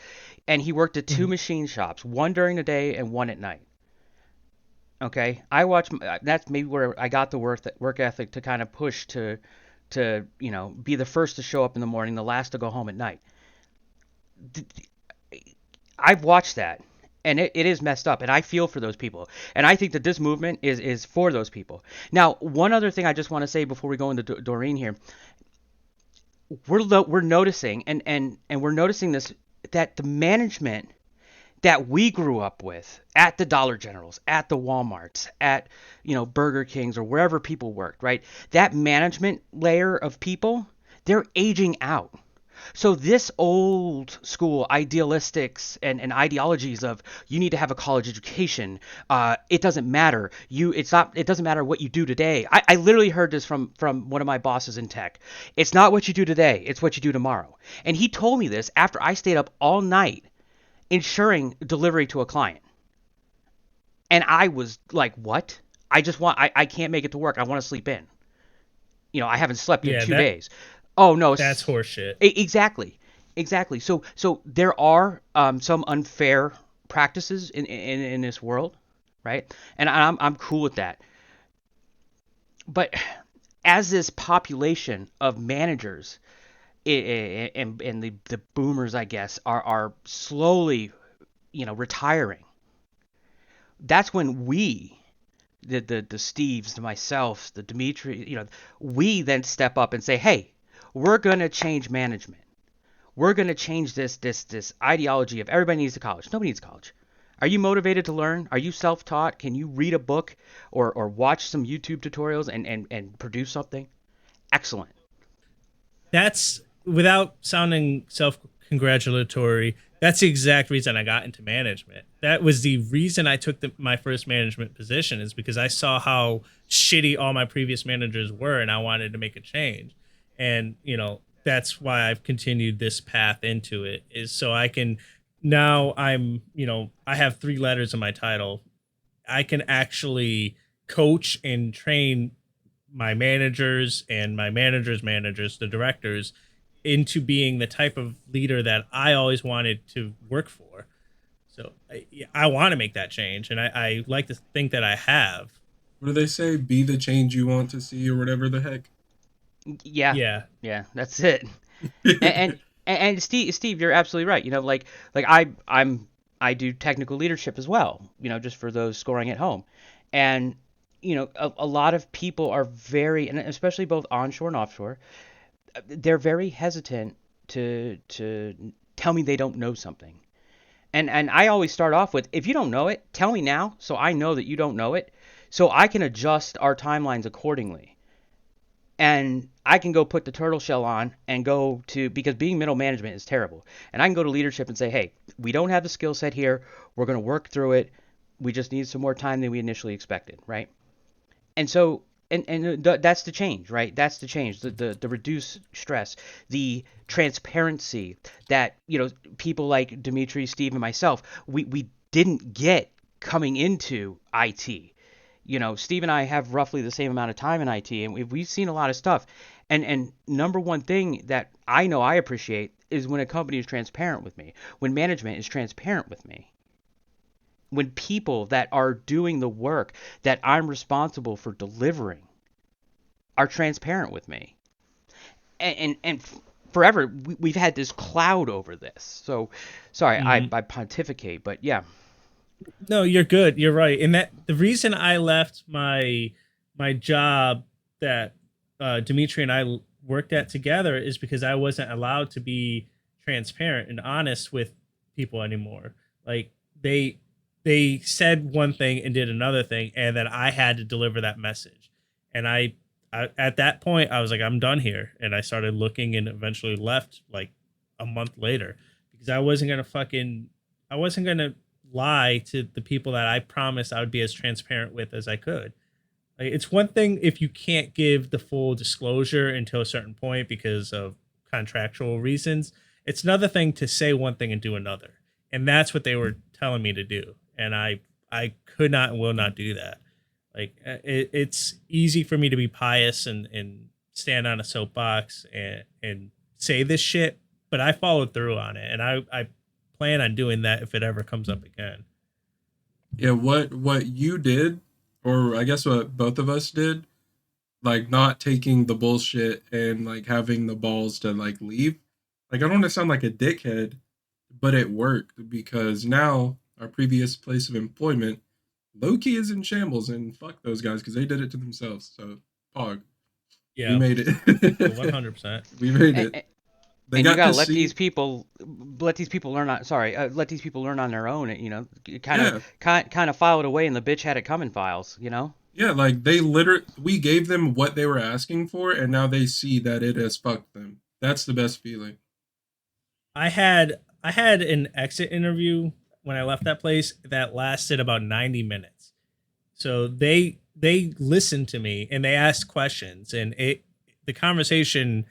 and he worked at 2 machine shops, one during the day and one at night. Okay, I watched. That's maybe where I got the work ethic to kind of push to be the first to show up in the morning, the last to go home at night. I've watched that, and it is messed up, and I feel for those people, and I think that this movement is for those people. Now, one other thing I just want to say before we go into Doreen here, we're noticing, and we're noticing this, that the management that we grew up with at the Dollar Generals, at the Walmarts, at Burger Kings or wherever people worked, right? That management layer of people, they're aging out. So this old school idealistics and ideologies of you need to have a college education, it doesn't matter. It doesn't matter what you do today. I literally heard this from one of my bosses in tech. It's not what you do today, it's what you do tomorrow. And he told me this after I stayed up all night ensuring delivery to a client. And I was like, what? I can't make it to work. I want to sleep in. I haven't slept in yeah, 2 days. Oh no, that's horseshit. exactly. Exactly. So there are some unfair practices in this world, right? And I'm cool with that. But as this population of managers and the boomers, I guess, are slowly, retiring, that's when we, the Steves, the myself, the Dimitri, we then step up and say, hey, we're gonna change management. We're gonna change this ideology of everybody needs to college. Nobody needs college. Are you motivated to learn? Are you self-taught? Can you read a book or watch some YouTube tutorials and produce something? Excellent. That's without sounding self-congratulatory. That's the exact reason I got into management. That was the reason I took my first management position, is because I saw how shitty all my previous managers were, and I wanted to make a change. And that's why I've continued this path into it, is so I can now I have 3 letters in my title. I can actually coach and train my managers and my managers, the directors, into being the type of leader that I always wanted to work for. So I want to make that change, and I like to think that I have. What do they say? Be the change you want to see, or whatever the heck. Yeah, Yeah, yeah, that's it. And Steve, you're absolutely right. I do technical leadership as well. Just for those scoring at home, and a lot of people are very, and especially both onshore and offshore, they're very hesitant to tell me they don't know something. And I always start off with, if you don't know it, tell me now, so I know that you don't know it, so I can adjust our timelines accordingly. And I can go put the turtle shell on and go to, because being middle management is terrible. And I can go to leadership and say, hey, we don't have the skill set here. We're going to work through it. We just need some more time than we initially expected, right? And so, that's the change, right? That's the change. The reduced stress, the transparency that, people like Dimitri, Steve, and myself, we didn't get coming into IT. Steve and I have roughly the same amount of time in IT, and we've seen a lot of stuff. And number one thing that I know I appreciate is when a company is transparent with me, when management is transparent with me, when people that are doing the work that I'm responsible for delivering are transparent with me. And forever we've had this cloud over this. So sorry, I pontificate, but yeah. No, you're good. You're right. And that the reason I left my job that Dimitri and I worked at together is because I wasn't allowed to be transparent and honest with people anymore. Like they said one thing and did another thing, and then I had to deliver that message. And I at that point I was like, I'm done here, and I started looking and eventually left like a month later because I wasn't gonna lie to the people that I promised I would be as transparent with as I could. Like, it's one thing if you can't give the full disclosure until a certain point because of contractual reasons. It's another thing to say one thing and do another. And that's what they were telling me to do. And I could not and will not do that. Like it's easy for me to be pious and stand on a soapbox and say this shit, but I followed through on it. And I plan on doing that if it ever comes up again. Yeah, what you did, or I guess what both of us did, like not taking the bullshit and like having the balls to like leave. Like I don't want to sound like a dickhead, but it worked because now our previous place of employment, Loki is in shambles, and fuck those guys because they did it to themselves. So, Pog, we Yeah, made it. 100%. We made it. They And you got gotta to let see. these people learn on. Sorry, let these people learn on their own. You know, Yeah, kind of file it away in the bitch had it coming files. You know. yeah. Like we gave them what they were asking for, and now they see that it has fucked them. That's the best feeling. I had an exit interview when I left that place that lasted about 90 minutes. So they listened to me and they asked questions, and it the conversation,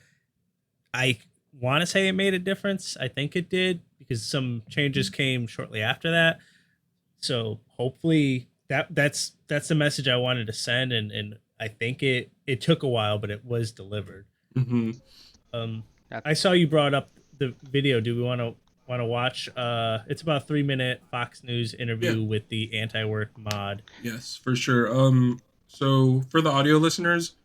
I want to say it made a difference. I think it did because some changes came shortly after that. So hopefully that's the message I wanted to send, and I think it took a while, but it was delivered. Hmm. Um, That, I saw you brought up the video. Do we want to watch? It's about a 3 minute Fox News Yeah. interview with the Antiwork mod. Yes, for sure. So for the audio listeners,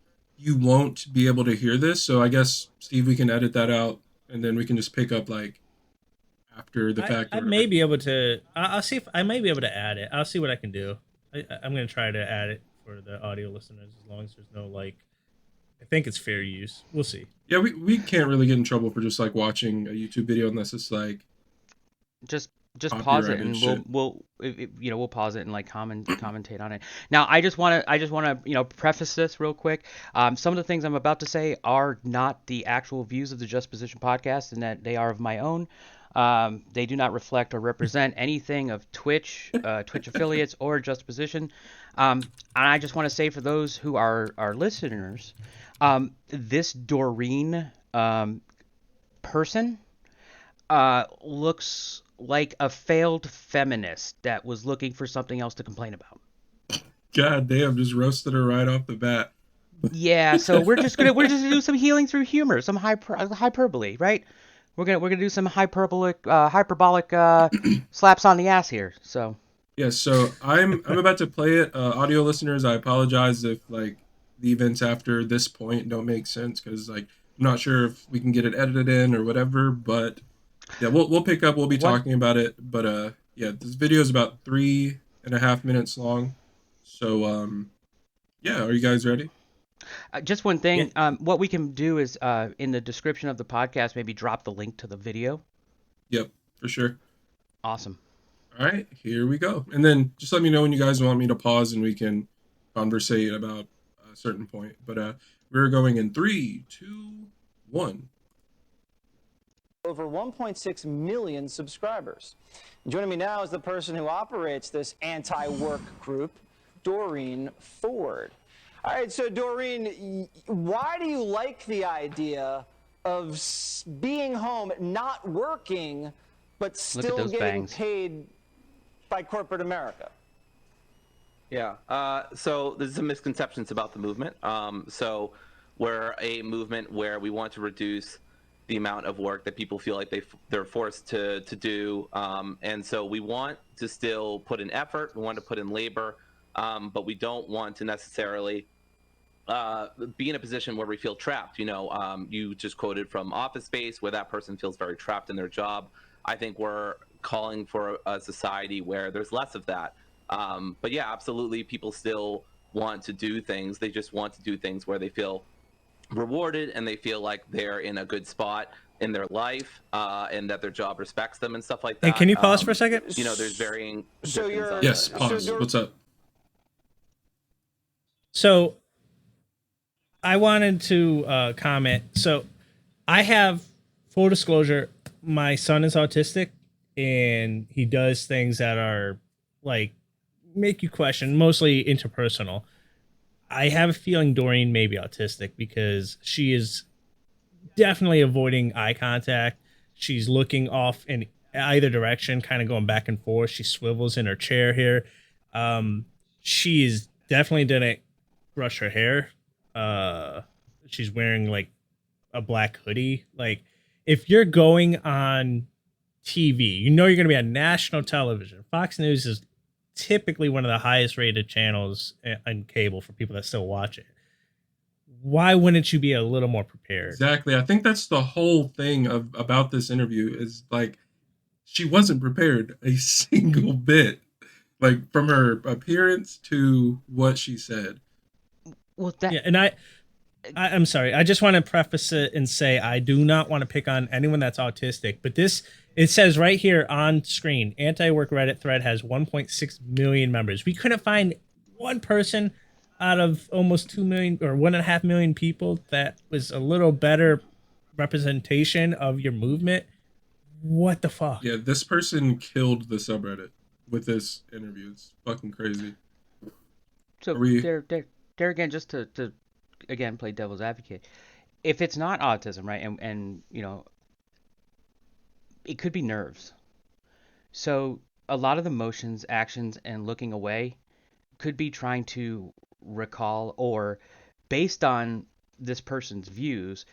you won't be able to hear this. So I guess Steve, we can edit that out, and then we can just pick up like after the fact I or may whatever. be able to. I'll see if I may be able to add it. I'll see what I can do. I'm gonna try to add it for the audio listeners as long as there's no like. I think it's fair use. We'll see. Yeah, we can't really get in trouble for just like watching a YouTube video unless it's like just pause it copyrighted and shit. we'll pause it and like commentate on it. Now I just want to preface this real quick. Some of the things I'm about to say are not the actual views of the Just Position podcast, and that they are of my own. They do not reflect or represent anything of Twitch affiliates, or Just Position. And I just want to say for those who are our listeners, this Doreen person looks like a failed feminist that was looking for something else to complain about. God damn, just roasted her right off the bat. Yeah, so we're just gonna do some healing through humor, some hyperbole, right? We're gonna do some hyperbolic slaps on the ass here. So Yeah, so I'm about to play it. Audio listeners, I apologize if like the events after this point don't make sense because like I'm not sure if we can get it edited in or whatever. But yeah, we'll pick up. We'll be one talking about it. But yeah, this video is about 3.5 minutes long. So yeah, are you guys ready? just one Yeah. thing. What we can do is in the description of the podcast, maybe drop the link to the video. Yep, for sure. Awesome. All right, here we go. And then just let me know when you guys want me to pause and we can conversate about a certain point. But we're going in 3, 2, 1. Over 1.6 million subscribers. Joining me now is the person who operates this anti-work group, Doreen Ford. All right, so Doreen, why do you like the idea of being home, not working, but still those getting bangs. paid by corporate America? Yeah. So there's some misconceptions about the movement. So we're a movement where we want to reduce the amount of work that people feel like they're forced to do. And so we want to still put in effort, we want to put in labor, but we don't want to necessarily be in a position where we feel trapped. You just quoted from Office Space, where that person feels very trapped in their job. I think we're calling for a society where there's less of that. But yeah, absolutely, people still want to do things. They just want to do things where they feel rewarded and they feel like they're in a good spot in their life, and that their job respects them and stuff like that. And can you pause for a second? There's varying. Yes, pause. What's up? So I wanted to comment. So I have, full disclosure, my son is autistic, and he does things that are like make you question, mostly interpersonal. I have a feeling Doreen may be autistic because she is definitely avoiding eye contact. She's looking off in either direction, kind of going back and forth. She swivels in her chair here. She is definitely didn't brush her hair. She's wearing like a black hoodie. Like, if you're going on TV, you're going to be on national television. Fox News is typically one of the highest rated channels on cable for people that still watch it. Why wouldn't you be a little more prepared? Exactly. I think that's the whole thing about this interview is like, she wasn't prepared a single bit, like from her appearance to what she said. Well, yeah, and I'm sorry. I just want to preface it and say I do not want to pick on anyone that's autistic, but it says right here on screen, Antiwork Reddit thread has 1.6 million members. We couldn't find one person out of almost 2 million or 1.5 million people that was a little better representation of your movement. What the fuck? Yeah, this person killed the subreddit with this interview. It's fucking crazy. So there again, just to again play devil's advocate, if it's not autism, right, and it could be nerves. So a lot of the motions, actions, and looking away could be trying to recall, or based on this person's views,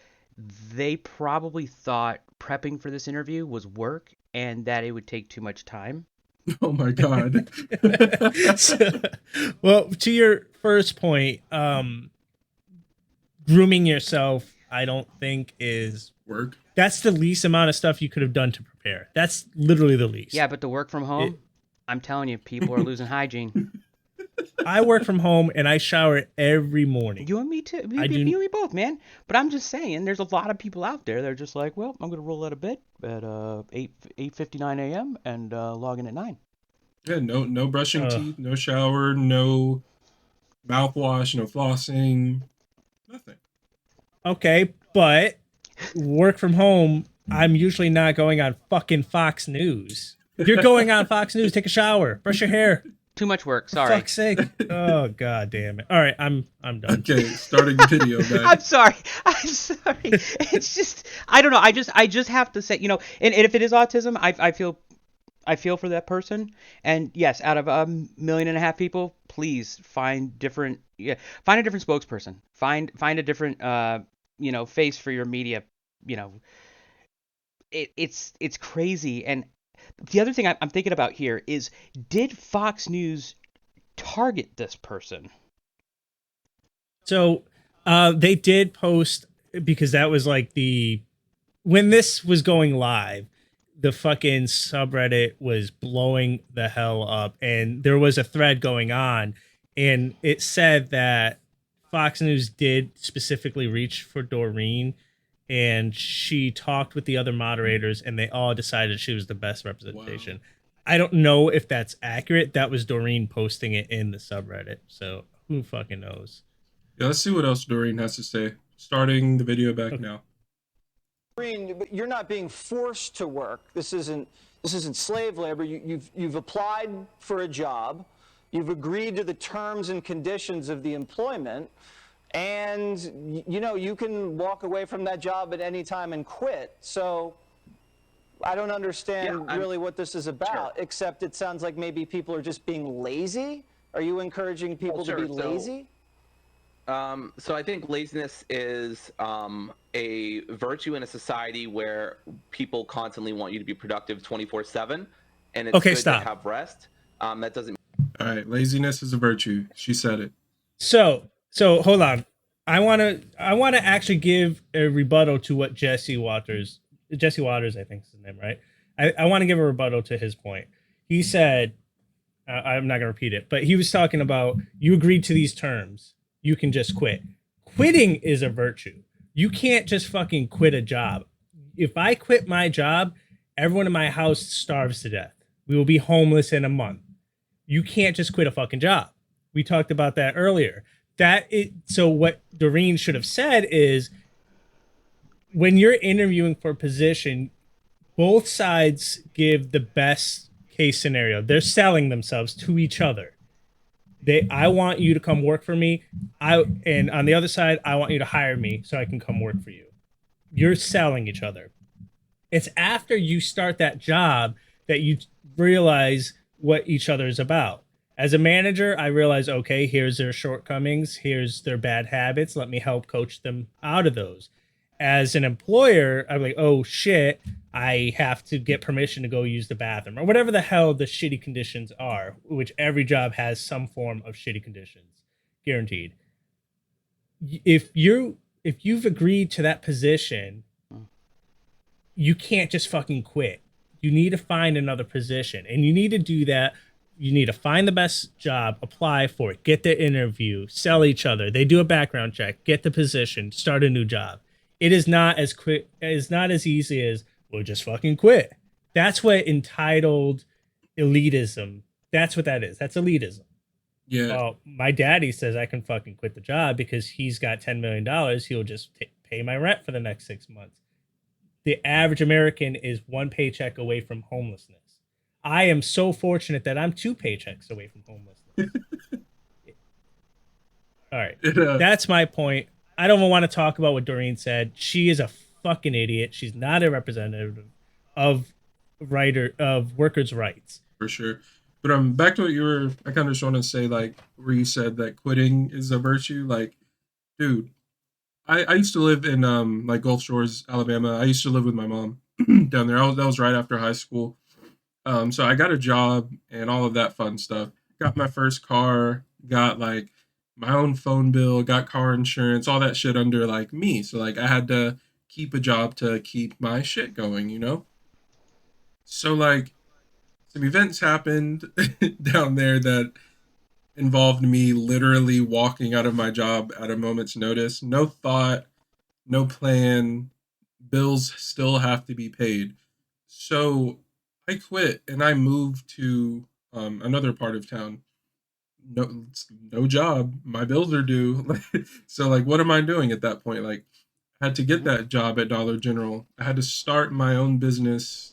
they probably thought prepping for this interview was work and that it would take too much time. Oh my God. Well, to your first point, grooming yourself, I don't think is work. That's the least amount of stuff you could have done to prepare. That's literally the least. Yeah, but the work from home, I'm telling you, people are losing hygiene. I work from home and I shower every morning. You and me too. You and me both, man. But I'm just saying, there's a lot of people out there that are just like, well, I'm going to roll out of bed at 8:59 a.m. and log in at 9. Yeah, no brushing teeth, no shower, no mouthwash, no flossing, nothing. Okay, but work from home, I'm usually not going on fucking Fox News. If you're going on Fox News, take a shower, brush your hair. Too much work. Sorry. For fuck's sake. Oh, God damn it. All right, I'm done. Okay, starting video back. I'm sorry. It's just, I don't know. I just have to say, and if it is autism, I feel for that person. And yes, out of 1.5 million people, please find a different spokesperson. Find a different face for your media. It's crazy. And the other thing I'm thinking about here is, did Fox News target this person? So they did post, because that was like when this was going live, the fucking subreddit was blowing the hell up, and there was a thread going on, and it said that Fox News did specifically reach for Doreen, and she talked with the other moderators, and they all decided she was the best representation. Wow. I don't know if that's accurate. That was Doreen posting it in the subreddit, so who fucking knows? Yeah, let's see what else Doreen has to say. Starting the video back now. Doreen, you're not being forced to work. This isn't slave labor. You've applied for a job. You've agreed to the terms and conditions of the employment. And, you can walk away from that job at any time and quit. So I don't understand really what this is about, except it sounds like maybe people are just being lazy. Are you encouraging people to be lazy? So I think laziness is a virtue in a society where people constantly want you to be productive 24/7, and it's Okay, good to stop. have rest. That doesn't. All right, laziness is a virtue. She said it. So hold on. I wanna actually give a rebuttal to what Jesse Waters, I think is his name, right? I want to give a rebuttal to his point. He said, I'm not gonna repeat it, but he was talking about you agreed to these terms, you can just quit. Quitting is a virtue. You can't just fucking quit a job. If I quit my job, everyone in my house starves to death. We will be homeless in a month. You can't just quit a fucking job. We talked about that earlier. So what Doreen should have said is when you're interviewing for a position, both sides give the best case scenario. They're selling themselves to each other. I want you to come work for me. And on the other side, I want you to hire me so I can come work for you. You're selling each other. It's after you start that job that you realize what each other is about. As a manager, I realize, okay, here's their shortcomings, here's their bad habits. Let me help coach them out of those. As an employer, I'm like, oh shit, I have to get permission to go use the bathroom or whatever the hell the shitty conditions are, which every job has some form of shitty conditions, guaranteed. If you've agreed to that position, you can't just fucking quit. You need to find another position. And you need to do that. You need to find the best job, apply for it, get the interview, sell each other. They do a background check, get the position, start a new job. It is not as quick, it's not as easy as, well, just fucking quit. That's what entitled elitism, that's what that is. That's elitism. Yeah, Well, my daddy says I can fucking quit the job because he's got $10 million. He'll just pay my rent for the next 6 months. The average American is one paycheck away from homelessness. I am so fortunate that I'm two paychecks away from homelessness. All right. it, That's my point. I don't want to talk about what Doreen said. She is a fucking idiot. She's not a representative of workers' rights. for sure. But back to what you were. I kind of just want to say, like, where you said that quitting is a virtue. Like, dude, I used to live in like Gulf Shores, Alabama. I used to live with my mom down there. That was right after high school. So I got a job and all of that fun stuff. Got my first car. Got like my own phone bill. Got car insurance. All that shit under like me. So like I had to keep a job to keep my shit going. You know. So like some events happened down there that involved me literally walking out of my job at a moment's notice. No thought, no plan. Bills still have to be paid. So I quit and I moved to another part of town. No, no job. My bills are due. So like, what am I doing at that point? Like, I had to get that job at Dollar General. I had to start my own business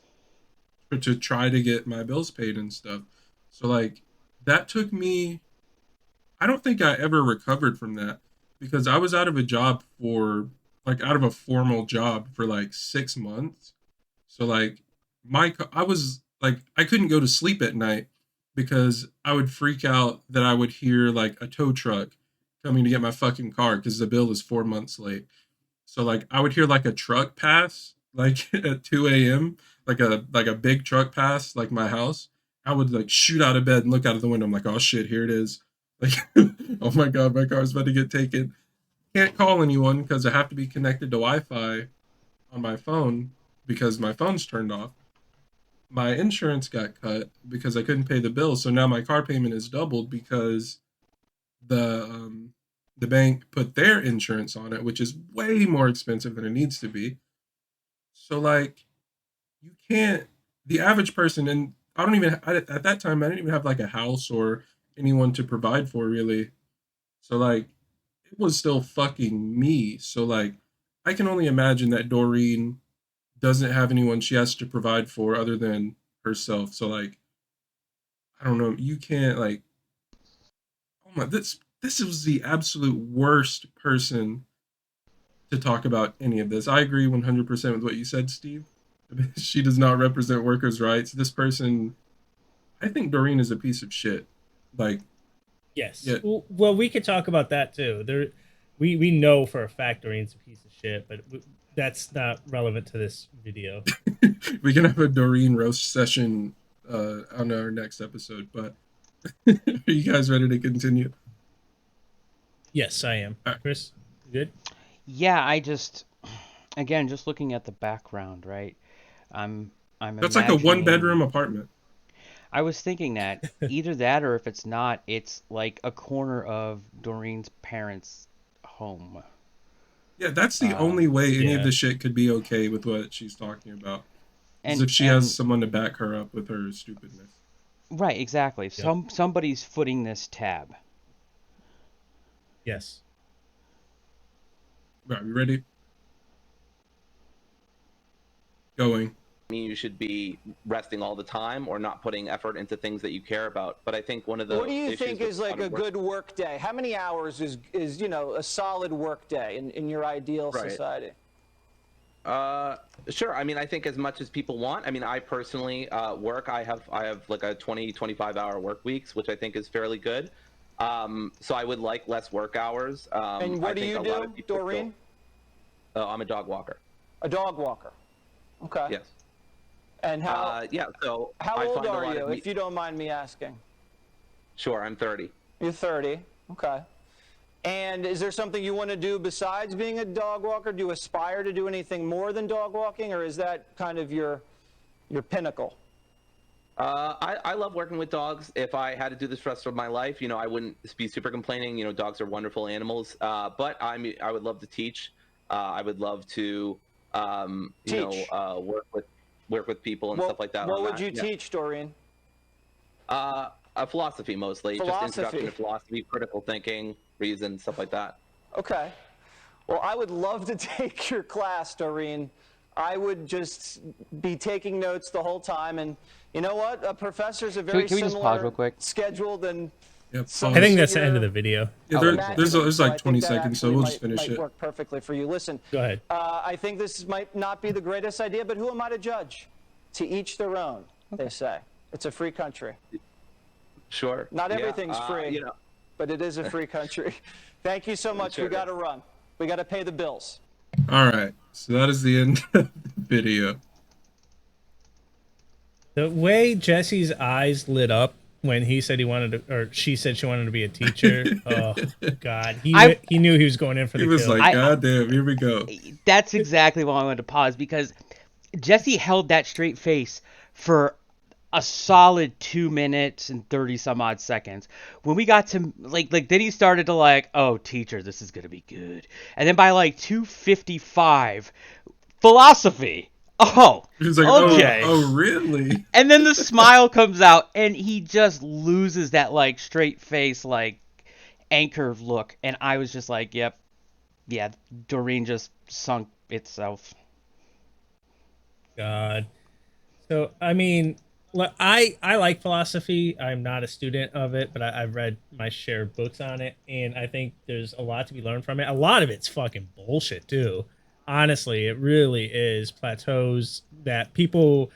to try to get my bills paid and stuff. So like, that took me. I don't think I ever recovered from that because I was out of a job for like out of a formal job for like 6 months. So like I was like I couldn't go to sleep at night because I would freak out that I would hear like a tow truck coming to get my fucking car because the bill is 4 months late. So like I would hear like a truck pass like at 2 a.m. like a big truck pass like my house. I would like shoot out of bed and look out of the window. I'm like, oh shit, here it is. Like, oh my god, my car's about to get taken. Can't call anyone because I have to be connected to Wi-Fi on my phone because my phone's turned off. My insurance got cut because I couldn't pay the bill, so now my car payment is doubled because the bank put their insurance on it, which is way more expensive than it needs to be. So like, you can't. The average person, and I don't even at that time I didn't even have like a house or anyone to provide for really. So like, it was still fucking me. So like, I can only imagine that Doreen doesn't have anyone she has to provide for other than herself. So like, I don't know. You can't like. Oh my, this was the absolute worst person to talk about any of this. I agree 100% with what you said, Steve. She does not represent workers' rights. This person, I think Doreen is a piece of shit. Like, Yes. yeah, Well, we could talk about that too. we know for a fact Doreen's a piece of shit, but that's not relevant to this video. We can have a Doreen roast session on our next episode. But are you guys ready to continue? Yes, I am. All right. Chris, you good? Yeah, again, just looking at the background, right? I'm That's like a one imagining. bedroom apartment. I was thinking that either that, or if it's not, it's like a corner of Doreen's parents' home. Yeah, that's the only way any of Yeah. this shit could be okay with what she's talking about. Is And if she has someone to back her up with her stupidness. right, exactly. Somebody's footing this tab. Yes. Right, we ready? Going. You should be resting all the time or not putting effort into things that you care about. But I think one of the What do you issues think with is like a good work day? How many hours is a solid work day in your ideal Right. society? Sure. I mean, I think as much as people want. I mean, I personally work. I have like a 25 hour work weeks, which I think is fairly good. So I would like less work hours. And what I do think you a lot of do, people Doreen? I'm a dog walker. A dog walker. Okay. Yes. And how Yeah. So how I old find a are lot you, of if you don't mind me asking? Sure, I'm 30. You're 30. Okay. And is there something you want to do besides being a dog walker? Do you aspire to do anything more than dog walking, or is that kind of your pinnacle? I love working with dogs. If I had to do this for the rest of my life, I wouldn't be super complaining. Dogs are wonderful animals. But I would love to teach. I would love to, Teach. work with people and stuff like that. What on would that. you Yeah. teach, Doreen? Philosophy mostly, just introduction to philosophy, critical thinking, reason, stuff like that. Okay. Well, I would love to take your class, Doreen. I would just be taking notes the whole time, and you know what? Professors are very Can we just pause real quick? scheduled, and Yep. I think that's the end of the video. Yeah, there's like 20 seconds, so we'll just finish might it. work perfectly for you. Listen, Go ahead. I think this might not be the greatest idea, but who am I to judge? To each their own, they say. It's a free country. Sure. Not Yeah, everything's free, but it is a free country. Thank you so much. Sure. We got to run. We got to pay the bills. All right, so that is the end of the video. The way Jesse's eyes lit up when he said he wanted to, or she said she wanted to be a teacher. Oh God, he knew he was going in for the He was kill. like, "God damn, here we go." That's exactly why I wanted to pause, because Jesse held that straight face for a solid 2 minutes and 30 some odd seconds. When we got to like then he started to like, oh, teacher, this is gonna be good. And then by like 2:55, philosophy. Oh, He's like, okay. oh, really? And then the smile comes out, and he just loses that like straight face, like anchor look. And I was just like, yep, yeah, Doreen just sunk itself. God. So I mean, I like philosophy. I'm not a student of it, but I've read my share of books on it, and I think there's a lot to be learned from it. A lot of it's fucking bullshit too. Honestly, it really is plateaus that people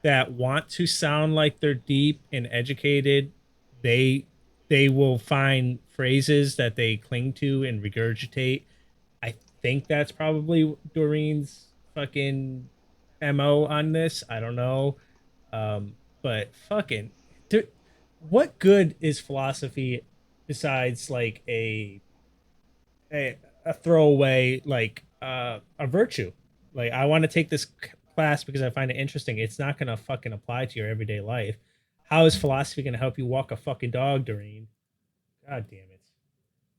that want to sound like they're deep and educated, they will find phrases that they cling to and regurgitate. I think that's probably Doreen's fucking MO on this. I don't know. But fucking, what good is philosophy besides like a throwaway, like a virtue? Like, I want to take this class because I find it interesting. It's not gonna fucking apply to your everyday life. How is philosophy gonna help you walk a fucking dog, Doreen? God damn it.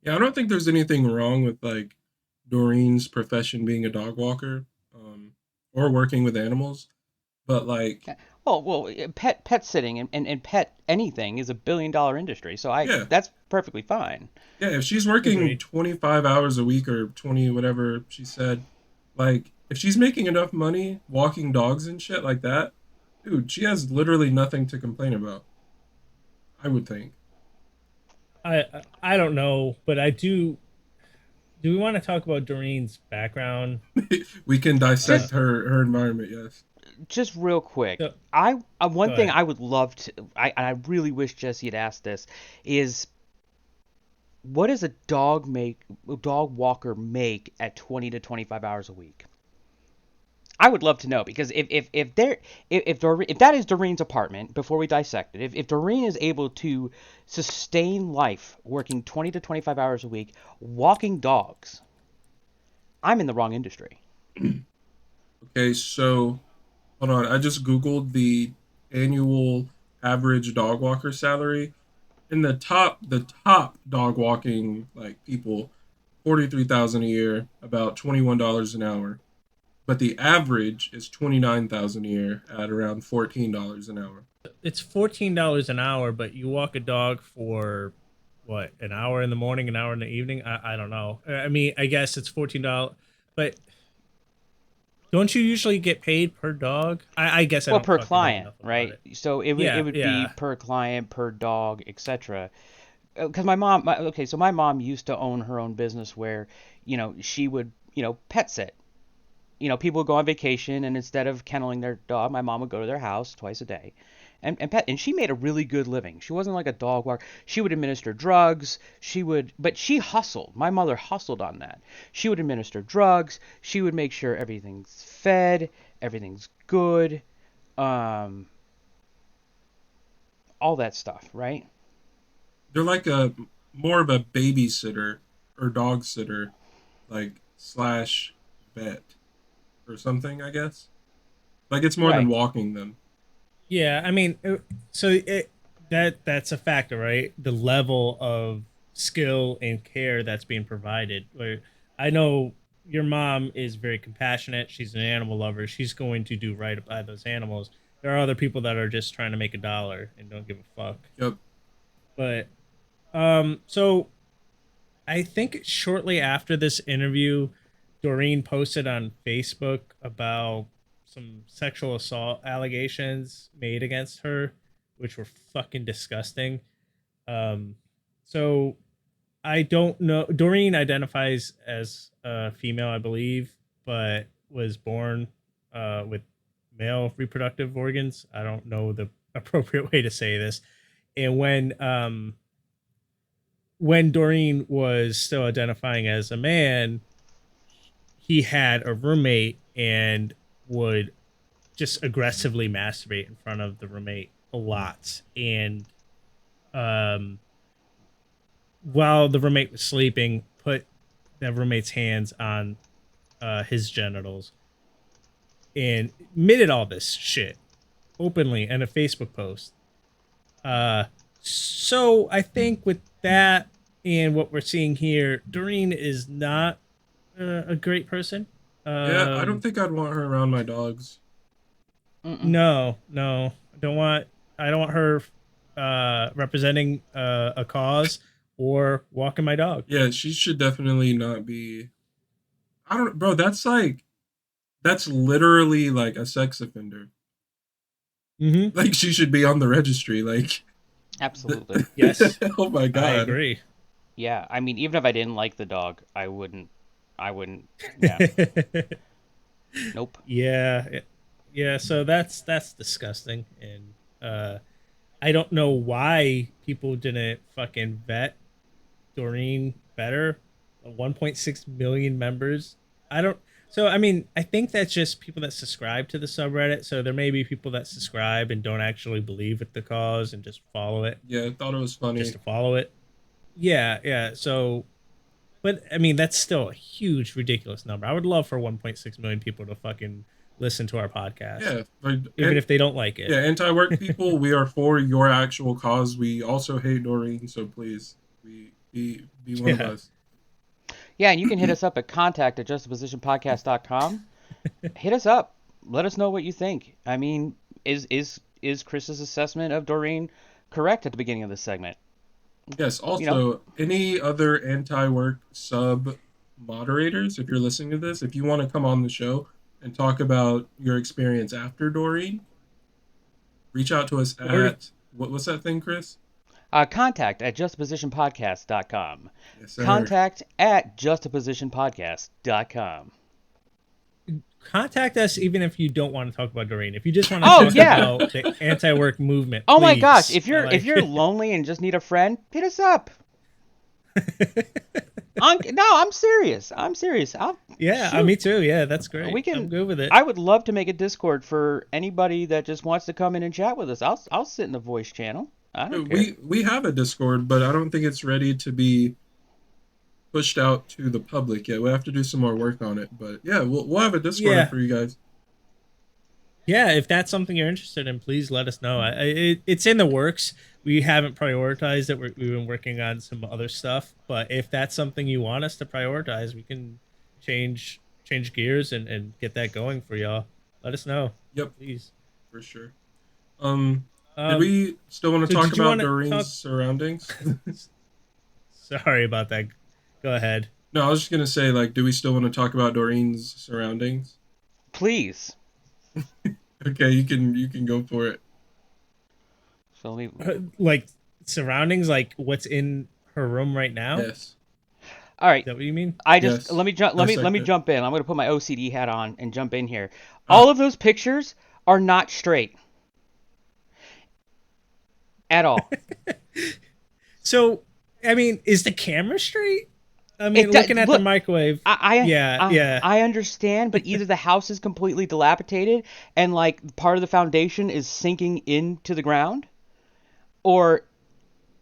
Yeah, I don't think there's anything wrong with like Doreen's profession being a dog walker, or working with animals, but like, Well, pet sitting and pet anything is $1 billion industry, so Yeah. that's perfectly fine. yeah, if she's working Agreed. 25 hours a week or 20, whatever she said, like, if she's making enough money walking dogs and shit like that, dude, she has literally nothing to complain about. I would think. I don't know, but I do. Do we want to talk about Doreen's background? We can dissect her environment, yes. Just real quick, So- one thing ahead. I would love to, I really wish Jesse had asked this, is what does a dog walker make at 20 to 25 hours a week? I would love to know, because if that is Doreen's apartment, before we dissect it, if Doreen is able to sustain life working 20 to 25 hours a week walking dogs, I'm in the wrong industry. Okay, so hold on. I just Googled the annual average dog walker salary. In the top dog walking like people, 43,000 a year, about $21 an hour. But the average is 29,000 a year at around $14 an hour. It's $14 an hour, but you walk a dog for what, an hour in the morning, an hour in the evening? I don't know. I mean, I guess it's $14, but don't you usually get paid per dog? I guess I Well, don't per fucking know client, enough about right? it. So it Yeah, would be yeah. per client, per dog, etc. Because my mom, okay, so my mom used to own her own business where, she would, pet sit. People would go on vacation, and instead of kenneling their dog, my mom would go to their house twice a day and pet. And she made a really good living. She wasn't like a dog walker. She would administer drugs. But she hustled. My mother hustled on that. She would administer drugs. She would make sure everything's fed, everything's good, um, all that stuff, right? They're like a more of a babysitter or dog sitter, like slash vet or something, I guess. Like it's more than Right. walking them. Yeah, I mean, that's a factor, right? The level of skill and care that's being provided. Where I know your mom is very compassionate. She's an animal lover. She's going to do right by those animals. There are other people that are just trying to make a dollar and don't give a fuck. Yep. But so I think shortly after this interview, Doreen posted on Facebook about some sexual assault allegations made against her, which were fucking disgusting. Um, so I don't know. Doreen identifies as a female, I believe, but was born with male reproductive organs. I don't know the appropriate way to say this. And when Doreen was still identifying as a man, he had a roommate and would just aggressively masturbate in front of the roommate a lot. And um, while the roommate was sleeping, put the roommate's hands on his genitals and admitted all this shit openly in a Facebook post. So I think with that and what we're seeing here, Doreen is not a great person. Yeah, I don't think I'd want her around my dogs. No, I don't want her representing a cause or walking my dog. Yeah, she should definitely not be. I don't, bro. That's literally like a sex offender. Mm-hmm. Like she should be on the registry. Like, Absolutely. Yes, oh my I god. agree. Yeah. I mean, even if I didn't like the dog, I wouldn't. Yeah. Nope. Yeah. So that's disgusting, and I don't know why people didn't fucking vet Doreen better. 1.6 million members. I don't. So I mean, I think that's just people that subscribe to the subreddit. So there may be people that subscribe and don't actually believe with the cause and just follow it Yeah, I thought it was funny. just to follow it. Yeah. So, but I mean, that's still a huge, ridiculous number. I would love for 1.6 million people to fucking listen to our podcast, Yeah, like, even if they don't like it. yeah, anti-work people, we are for your actual cause. We also hate Doreen, so please, be one of Yeah. us. Yeah, and you can hit us up at contact@justapositionpodcast.com. Hit us up. Let us know what you think. I mean, is Chris's assessment of Doreen correct at the beginning of this segment? Yes. Also, You know, any other anti-work sub moderators, if you're listening to this, if you want to come on the show and talk about your experience after Doreen, reach out to us Or- at what's that thing, Chris? contact@justapositionpodcast.com. Yes, sir. Contact@justapositionpodcast.com. Contact us even if you don't want to talk about Doreen. If you just want to Oh, talk yeah. about the anti-work movement. Oh my please. gosh, if I like- you're lonely and just need a friend, hit us up. No, I'm serious. Yeah, Shoot. me too. Yeah, that's great. We can. I'm good with it. I would love to make a Discord for anybody that just wants to come in and chat with us. I'll sit in the voice channel. I don't care. We have a Discord, but I don't think it's ready to be pushed out to the public yet. We have to do some more work on it. But yeah, we'll have a Discord Yeah. for you guys. Yeah, if that's something you're interested in, please let us know. It's in the works. We haven't prioritized it. We've been working on some other stuff. But if that's something you want us to prioritize, we can change gears and get that going for y'all. Let us know. Yep, Please. for sure. Did Um, we still want to so talk did you about wanna Doreen's talk- surroundings? Sorry about that. Go ahead. No, I was just gonna say, like, do we still want to talk about Doreen's surroundings? Please. Okay, you can go for it. So let me. Like surroundings, like what's in her room right now? Yes. All right. Is that what you mean? I just Yes. let me Dissect it. jump in. I'm going to put my OCD hat on and jump in here. Oh. All of those pictures are not straight at all. So, I mean, is the camera straight? I mean, It do- looking at look, the microwave. Yeah. I understand, but either the house is completely dilapidated and like part of the foundation is sinking into the ground, or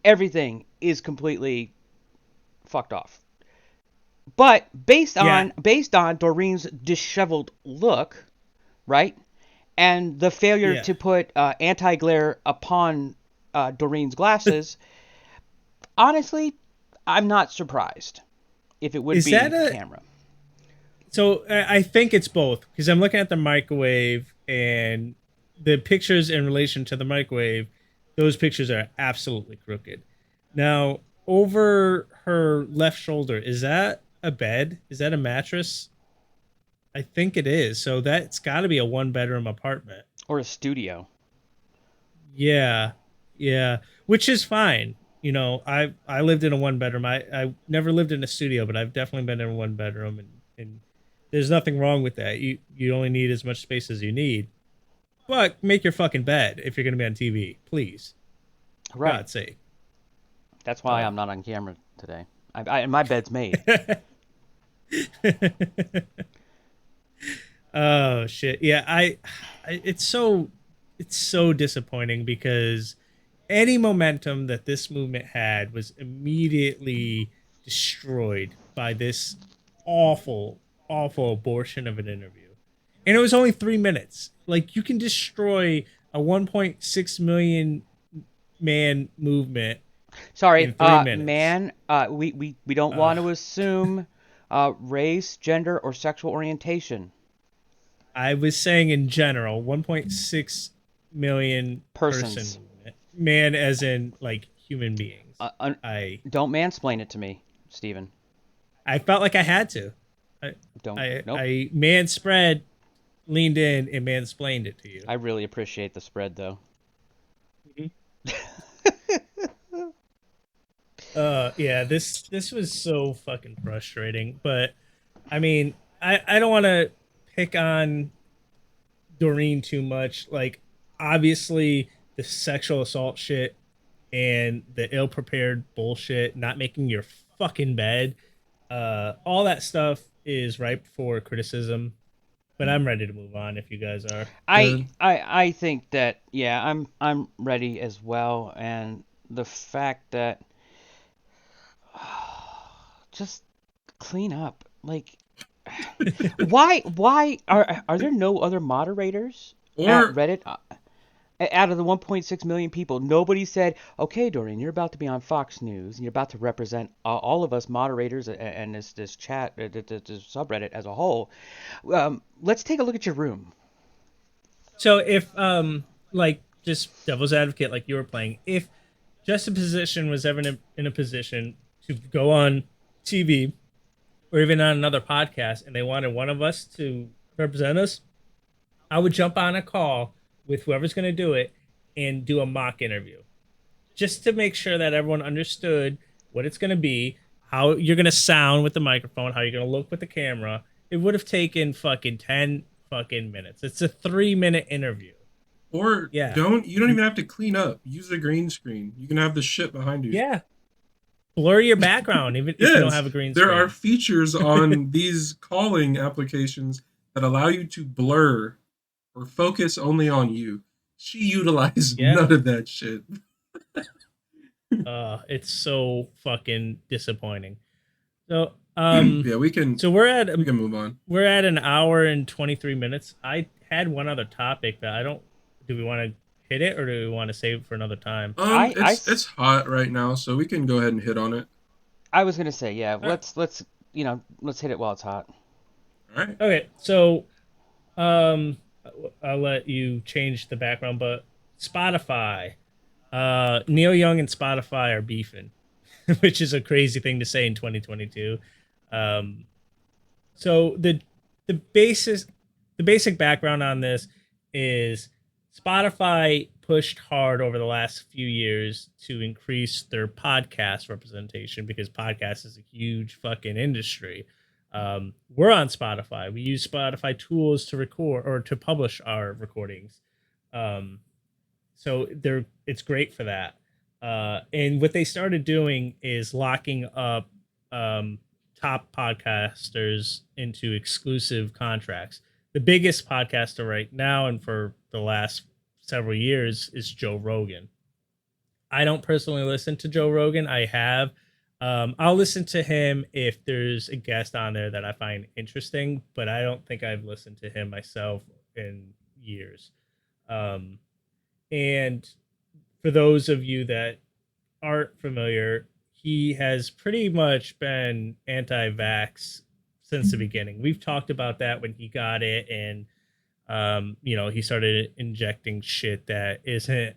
everything is completely fucked off. But based on Doreen's disheveled look, right, and the failure Yeah. to put anti-glare upon Doreen's glasses, honestly, I'm not surprised if it would Is be that the a- camera. So I think it's both because I'm looking at the microwave and the pictures in relation to the microwave. Those pictures are absolutely crooked. Now, over her left shoulder, is that a bed? Is that a mattress? I think it is. So that's got to be a one-bedroom apartment. Or a studio. Yeah, yeah, which is fine. You know, I lived in a one-bedroom. I never lived in a studio, but I've definitely been in a one-bedroom, and there's nothing wrong with that. You only need as much space as you need. But make your fucking bed if you're gonna be on TV, please. For Right. God's sake. That's why I'm not on camera today. My bed's made. Oh shit. Yeah, it's so disappointing because any momentum that this movement had was immediately destroyed by this awful abortion of an interview. And it was only 3 minutes. Like you can destroy a 1.6 million man movement. Sorry, In 3 minutes. man. We don't want to assume race, gender, or sexual orientation. I was saying in general, 1.6 million Persons. person movement. Man as in like human beings. Don't mansplain it to me, Steven. I felt like I had to. Don't. I Nope. man spread, leaned in and mansplained it to you. I really appreciate the spread, though. Yeah, this was so fucking frustrating. But I mean, I don't want to pick on Doreen too much. Like, obviously, the sexual assault shit and the ill-prepared bullshit, not making your fucking bed, all that stuff is ripe for criticism. But I'm ready to move on if you guys are. I think that I'm ready as well, and the fact that just clean up. Like, why are there no other moderators Or at Reddit? Out of the 1.6 million people, nobody said, "Okay, Doreen, you're about to be on Fox News, and you're about to represent all of us moderators and this chat, this subreddit as a whole. Let's take a look at your room." So if like just devil's advocate like you were playing, if Juxtaposition was ever in a position to go on TV or even on another podcast and they wanted one of us to represent us, I would jump on a call with whoever's going to do it and do a mock interview just to make sure that everyone understood what it's going to be, how you're going to sound with the microphone, how you're going to look with the camera. It would have taken fucking 10 fucking minutes. It's a 3-minute interview. Or Yeah. you don't even have to clean up. Use a green screen. You can have the shit behind you. Yeah. blur your background even if you don't have a green screen. There are features on these calling applications that allow you to blur or focus only on you. She utilized none of that shit. It's so fucking disappointing. So yeah, we can. So we can move on. We're at an hour and 23 minutes. I had one other topic that I don't. Do we want to hit it or do we want to save it for another time? It's hot right now, so we can go ahead and hit on it. I was gonna say, yeah. Let's hit it while it's hot. All right. Okay, so I'll let you change the background, but Spotify, Neil Young and Spotify are beefing, which is a crazy thing to say in 2022. So the basic background on this is Spotify pushed hard over the last few years to increase their podcast representation because podcast is a huge fucking industry. We're on Spotify. We use Spotify tools to record or to publish our recordings. So it's great for that. And what they started doing is locking up top podcasters into exclusive contracts. The biggest podcaster right now and for the last several years is Joe Rogan. I don't personally listen to Joe Rogan. I have. I'll listen to him if there's a guest on there that I find interesting, but I don't think I've listened to him myself in years. And for those of you that aren't familiar, he has pretty much been anti-vax since the beginning. We've talked about that when he got it, and he started injecting shit that isn't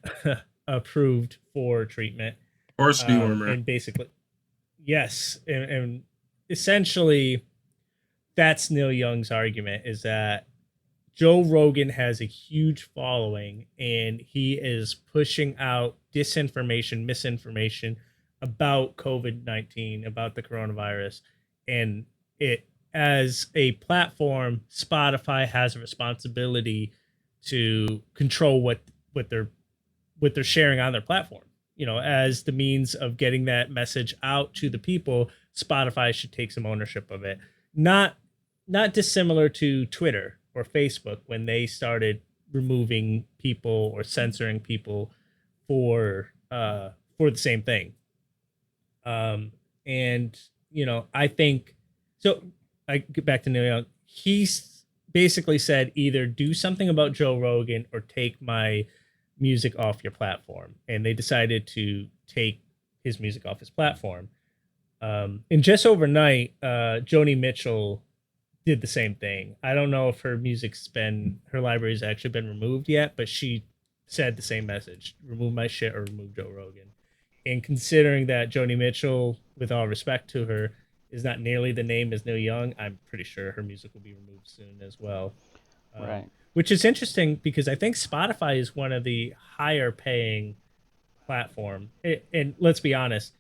approved for treatment. Horse dewormer. And basically, yes, and essentially, that's Neil Young's argument, is that Joe Rogan has a huge following, and he is pushing out disinformation, misinformation about COVID-19, about the coronavirus, and it as a platform, Spotify has a responsibility to control what they're sharing on their platform. As the means of getting that message out to the people, Spotify should take some ownership of it. Not dissimilar to Twitter or Facebook when they started removing people or censoring people for the same thing. I think so. I get back to Neil Young. He's basically said either do something about Joe Rogan or take my music off your platform. And they decided to take his music off his platform. And just overnight, Joni Mitchell did the same thing. I don't know if her library's actually been removed yet, but she said the same message: remove my shit or remove Joe Rogan. And considering that Joni Mitchell, with all respect to her, is not nearly the name as Neil Young, I'm pretty sure her music will be removed soon as well. Right. Which is interesting because I think Spotify is one of the higher paying platform. And let's be honest,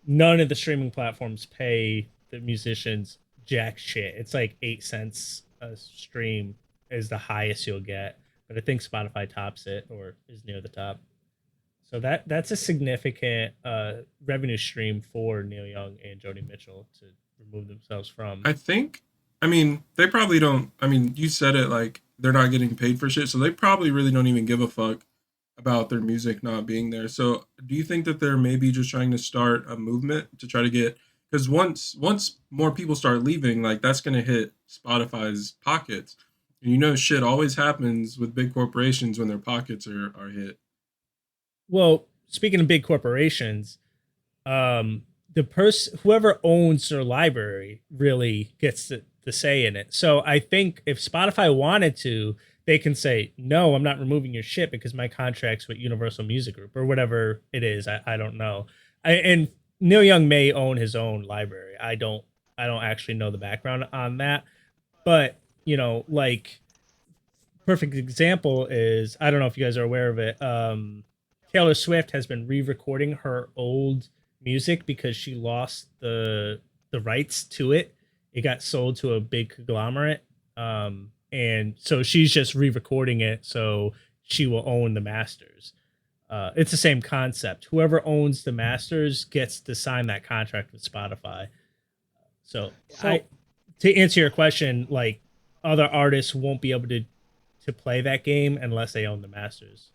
none of the streaming platforms pay the musicians jack shit. It's like 8 cents a stream is the highest you'll get. But I think Spotify tops it or is near the top. So that's a significant revenue stream for Neil Young and Joni Mitchell to remove themselves from. They probably don't. You said it like they're not getting paid for shit, so they probably really don't even give a fuck about their music not being there. So do you think that they're maybe just trying to start a movement to try to get, because once more people start leaving, like that's going to hit Spotify's pockets. And shit always happens with big corporations when their pockets are hit. Well, speaking of big corporations, whoever owns their library really gets the say in it. So I think if Spotify wanted to, they can say, no, I'm not removing your shit because my contract's with Universal Music Group or whatever it is. I don't know. And Neil Young may own his own library. I don't actually know the background on that. But, perfect example is, I don't know if you guys are aware of it. Taylor Swift has been re-recording her old music because she lost the rights to it. It got sold to a big conglomerate. And so she's just re-recording it so she will own the masters. It's the same concept. Whoever owns the masters gets to sign that contract with Spotify. So I So to answer your question, like other artists won't be able to play that game unless they own the masters.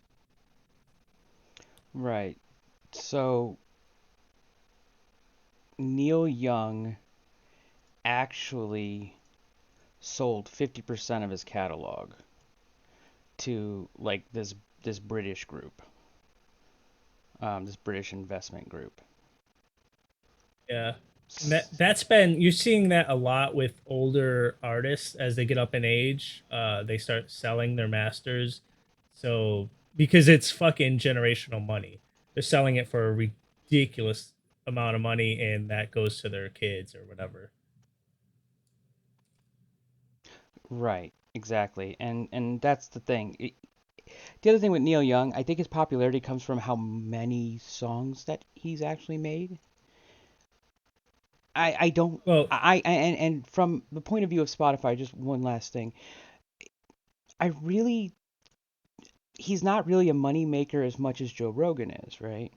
right. So Neil Young actually sold 50% of his catalog to like this British group, this British investment group. Yeah. And that's been you're seeing that a lot with older artists as they get up in age. They start selling their masters. So because it's fucking generational money. They're selling it for a ridiculous amount of money and that goes to their kids or whatever. Right, exactly. And that's the thing. The other thing with Neil Young, I think his popularity comes from how many songs that he's actually made. I don't Well, and from the point of view of Spotify, just one last thing. I really he's not really a money maker as much as Joe Rogan is, right?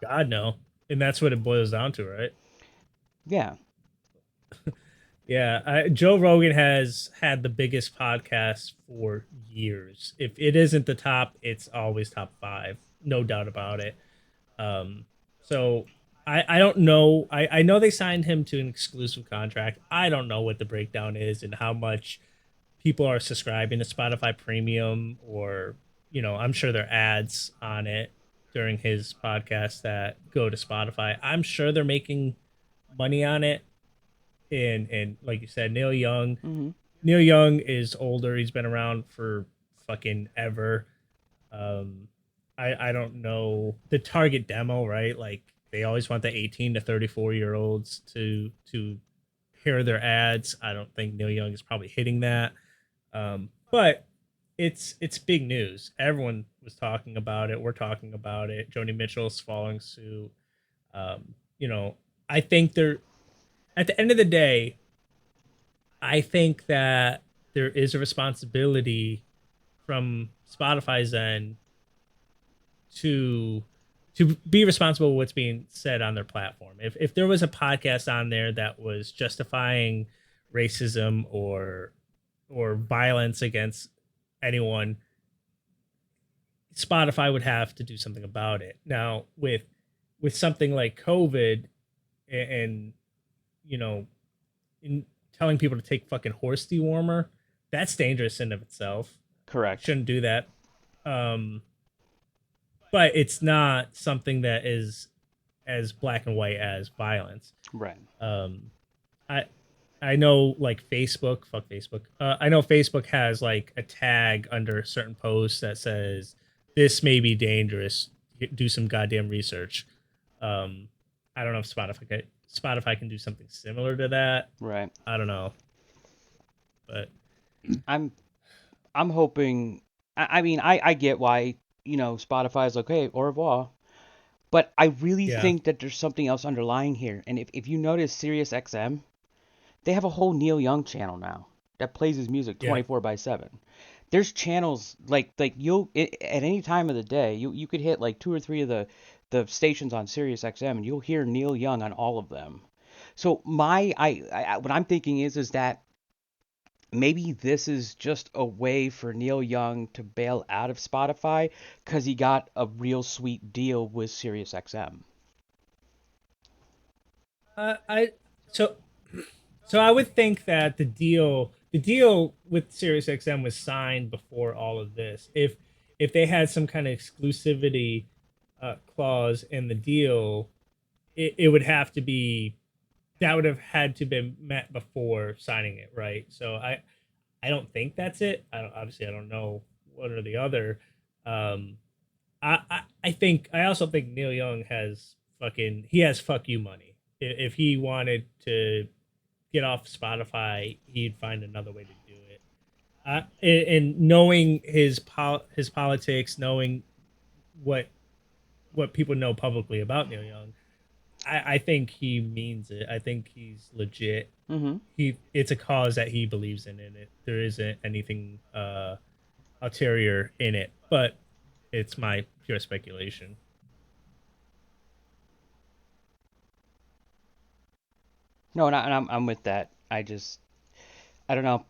God no. And that's what it boils down to, right? Yeah, Yeah, Joe Rogan has had the biggest podcast for years. If it isn't the top, it's always top five, no doubt about it. So I don't know. I know they signed him to an exclusive contract. I don't know what the breakdown is and how much people are subscribing to Spotify Premium or I'm sure there are ads on it during his podcast that go to Spotify. I'm sure they're making money on it and like you said, hmm Neil Young is older. He's been around for fucking ever. Um, I don't know the target demo, right? Like they always want the 18 to 34 year olds to hear their ads. I don't think Neil Young is probably hitting that. But it's big news. Everyone was talking about it. We're talking about it. Joni Mitchell's following suit. You know, I think they're at the end of the day, I think that there is a responsibility from Spotify's end to be responsible with what's being said on their platform. If there was a podcast on there that was justifying racism or violence against anyone, Spotify would have to do something about it. Now with something like COVID and you know in telling people to take fucking horse dewormer, that's dangerous in of itself. You correct. shouldn't do that. Um, but it's not something that is as black and white as violence. Right. Um, I I know like Facebook, fuck Facebook. I know Facebook has like a tag under certain posts that says this may be dangerous. Do some goddamn research. Um, I don't know if Spotify can do something similar to that. Right. I don't know, but I'm I'm hoping. I mean, I get why Spotify is okay, au revoir. But I really yeah, think that there's something else underlying here. And if you notice Sirius XM, they have a whole Neil Young channel now that plays his music yeah. 24/7. There's channels like at any time of the day, you could hit like two or three of the stations on Sirius XM and you'll hear Neil Young on all of them. So what I'm thinking is that maybe this is just a way for Neil Young to bail out of Spotify because he got a real sweet deal with SiriusXM. I so so I would think that the deal with SiriusXM was signed before all of this. If they had some kind of exclusivity clause in the deal, it would have to be that would have had to been met before signing it, right? So I don't think that's it. I don't know one or the other. Um, I think I also think Neil Young has he has fuck you money. If he wanted to get off Spotify, he'd find another way to do it. And knowing his politics, knowing what what people know publicly about Neil Young, I think he means it. I think he's legit. Mm-hmm. It's a cause that he believes in it. There isn't anything ulterior in it, but it's my pure speculation. No, and I'm with that. I don't know.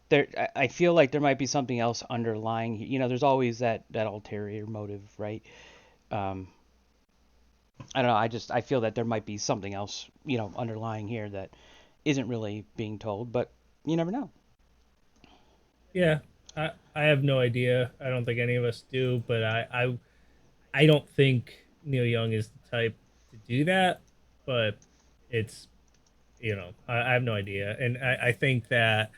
I feel like there might be something else underlying. There's always that ulterior motive, right? Um, I don't know. I feel that there might be something else, underlying here that isn't really being told, but you never know. Yeah, I have no idea. I don't think any of us do, but I don't think Neil Young is the type to do that. But it's I have no idea, and I think that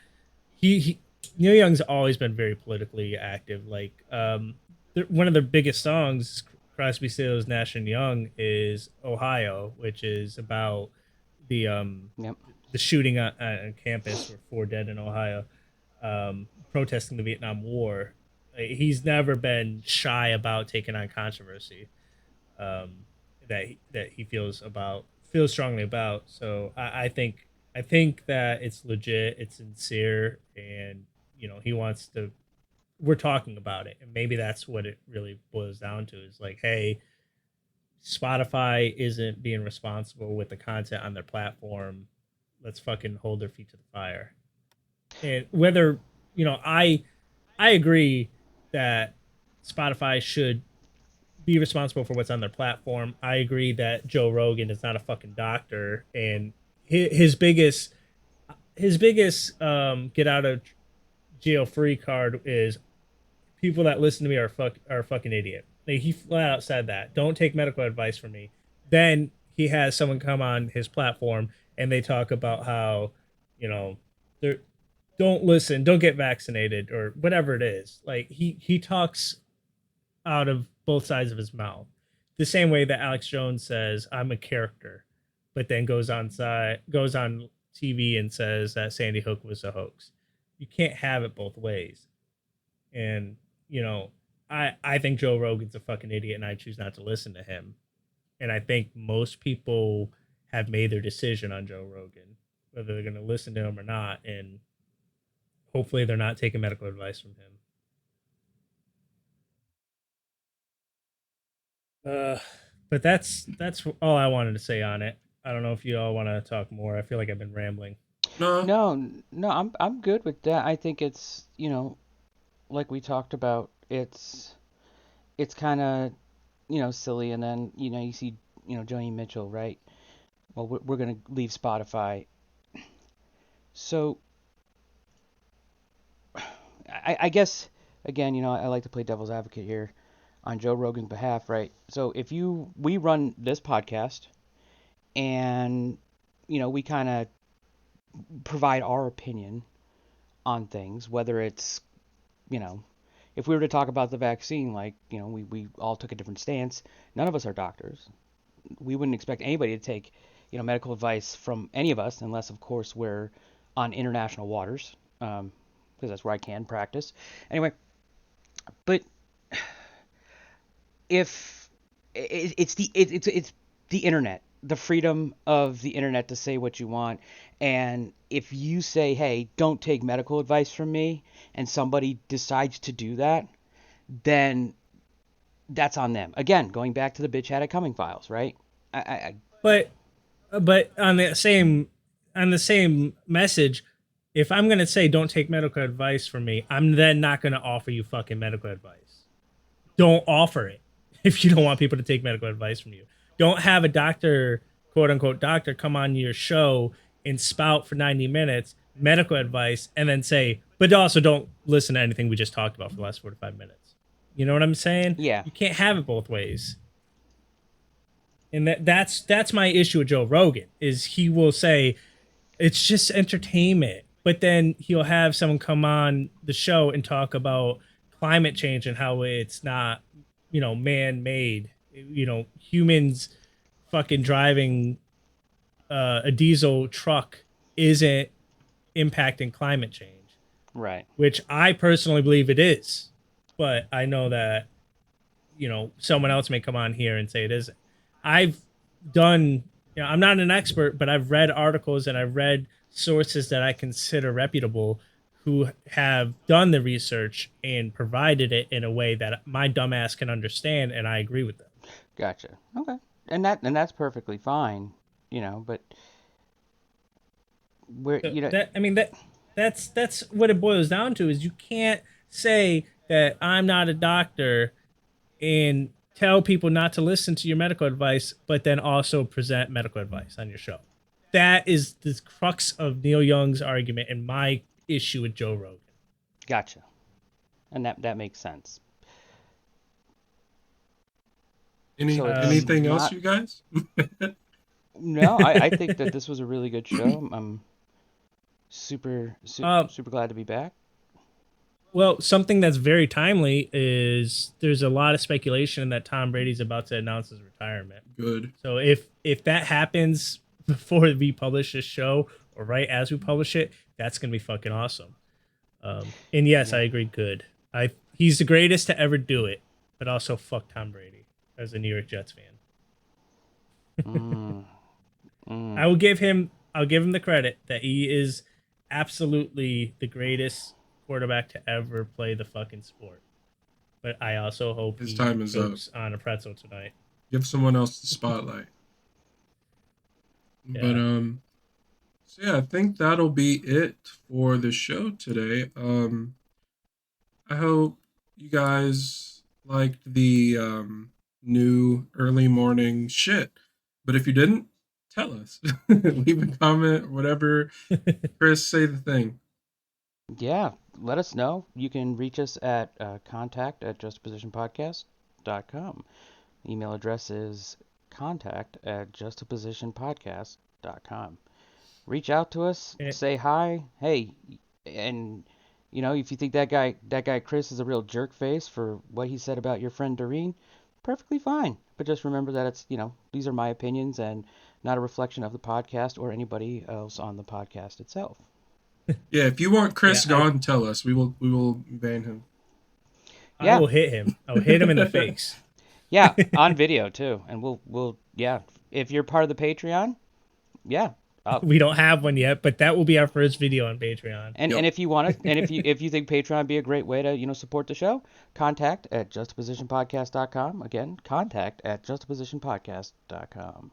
he Neil Young's always been very politically active. Like one of their biggest songs, Crosby, Stills, Nash and Young, is Ohio, which is about the Yep. the shooting on campus where 4 dead in Ohio, protesting the Vietnam War. He's never been shy about taking on controversy um, that he feels strongly about. So I think that it's legit, it's sincere, and he wants to. We're talking about it, and maybe that's what it really boils down to. Is like, hey, Spotify isn't being responsible with the content on their platform. Let's fucking hold their feet to the fire. And whether I agree that Spotify should be responsible for what's on their platform. I agree that Joe Rogan is not a fucking doctor, and his biggest get out of jail free card is people that listen to me are fucking idiot. Like, he flat out said that. Don't take medical advice from me. Then he has someone come on his platform and they talk about how, you know, they're don't listen, don't get vaccinated or whatever it is. Like he talks out of both sides of his mouth. The same way that Alex Jones says, I'm a character, but then goes on TV and says that Sandy Hook was a hoax. You can't have it both ways. And, I think Joe Rogan's a fucking idiot and I choose not to listen to him. And I think most people have made their decision on Joe Rogan, whether they're going to listen to him or not. And hopefully they're not taking medical advice from him. Uh, but that's all I wanted to say on it. I don't know if you all want to talk more. I feel like I've been rambling. No, No, no, I'm good with that. I think it's, like we talked about, it's kind of, silly, and then, you see, Joni Mitchell, right? Well, we're gonna leave Spotify. So I guess again, I like to play devil's advocate here on Joe Rogan's behalf, right? So if we run this podcast and we kind of provide our opinion on things, whether it's you know if we were to talk about the vaccine, like we all took a different stance. None of us are doctors. We wouldn't expect anybody to take medical advice from any of us unless, of course, we're on international waters, because that's where I can practice. Anyway, but if it's the internet, the freedom of the internet to say what you want, and if you say, hey, don't take medical advice from me, and somebody decides to do that, then that's on them. Again, going back to the bitch had it coming files, right? I But on the same message, if I'm gonna say don't take medical advice from me, I'm then not gonna offer you fucking medical advice. Don't offer it if you don't want people to take medical advice from you. Don't have a doctor, quote unquote doctor, come on your show and spout for 90 minutes medical advice and then say, but also don't listen to anything we just talked about for the last 45 minutes. You know what I'm saying? Yeah. You can't have it both ways. And that's my issue with Joe Rogan is he will say it's just entertainment, but then he'll have someone come on the show and talk about climate change and how it's not, man-made. Humans fucking driving a diesel truck isn't impacting climate change, Right. which I personally believe it is. But I know that someone else may come on here and say it isn't. I've done, I'm not an expert, but I've read articles and I've read sources that I consider reputable who have done the research and provided it in a way that my dumbass can understand, and I agree with them. Gotcha. Okay. And that's perfectly fine, but we're, So that's what it boils down to, is you can't say that I'm not a doctor and tell people not to listen to your medical advice, but then also present medical advice on your show. That is the crux of Neil Young's argument and my issue with Joe Rogan. Gotcha. And that makes sense. So it's Anything else, not- you guys? No, I think that this was a really good show. I'm super glad to be back. Well, something that's very timely is there's a lot of speculation that Tom Brady's about to announce his retirement. Good. So if that happens before we publish this show or right as we publish it, that's gonna be fucking awesome. And yes, I agree. Good. He's the greatest to ever do it, but also fuck Tom Brady as a New York Jets fan. I'll give him the credit that he is absolutely the greatest quarterback to ever play the fucking sport. But I also hope His he time is chokes on a pretzel tonight. Give someone else the spotlight. Yeah. But so yeah, I think that'll be it for the show today. I hope you guys liked the new early morning shit. But if you didn't, tell us. Leave a comment, whatever. Chris, say the thing. Yeah, let us know. You can reach us at contact@justapositionpodcast.com. Email address is contact@justapositionpodcast.com. Reach out to us, say hi. Hey, and if you think that guy Chris is a real jerk face for what he said about your friend Doreen, perfectly fine. But just remember that it's, these are my opinions and not a reflection of the podcast or anybody else on the podcast itself. Yeah, if you want Chris gone, tell us. We will ban him. Yeah. I will hit him. I'll hit him in the face. Yeah, on video too. And we'll if you're part of the Patreon, yeah. We don't have one yet, but that will be our first video on Patreon. And if you want to, and if you think Patreon would be a great way to support the show, contact@justapositionpodcast.com. Again, contact@justapositionpodcast.com.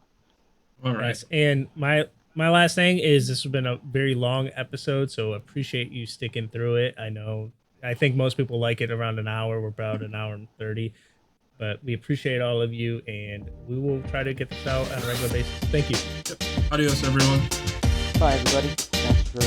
All right. Yes, and my last thing is this has been a very long episode, so appreciate you sticking through it. I think most people like it around an hour. We're about an hour and 30, but we appreciate all of you, and we will try to get this out on a regular basis. Thank you. Yep. Adios, everyone. Bye, everybody. Thanks for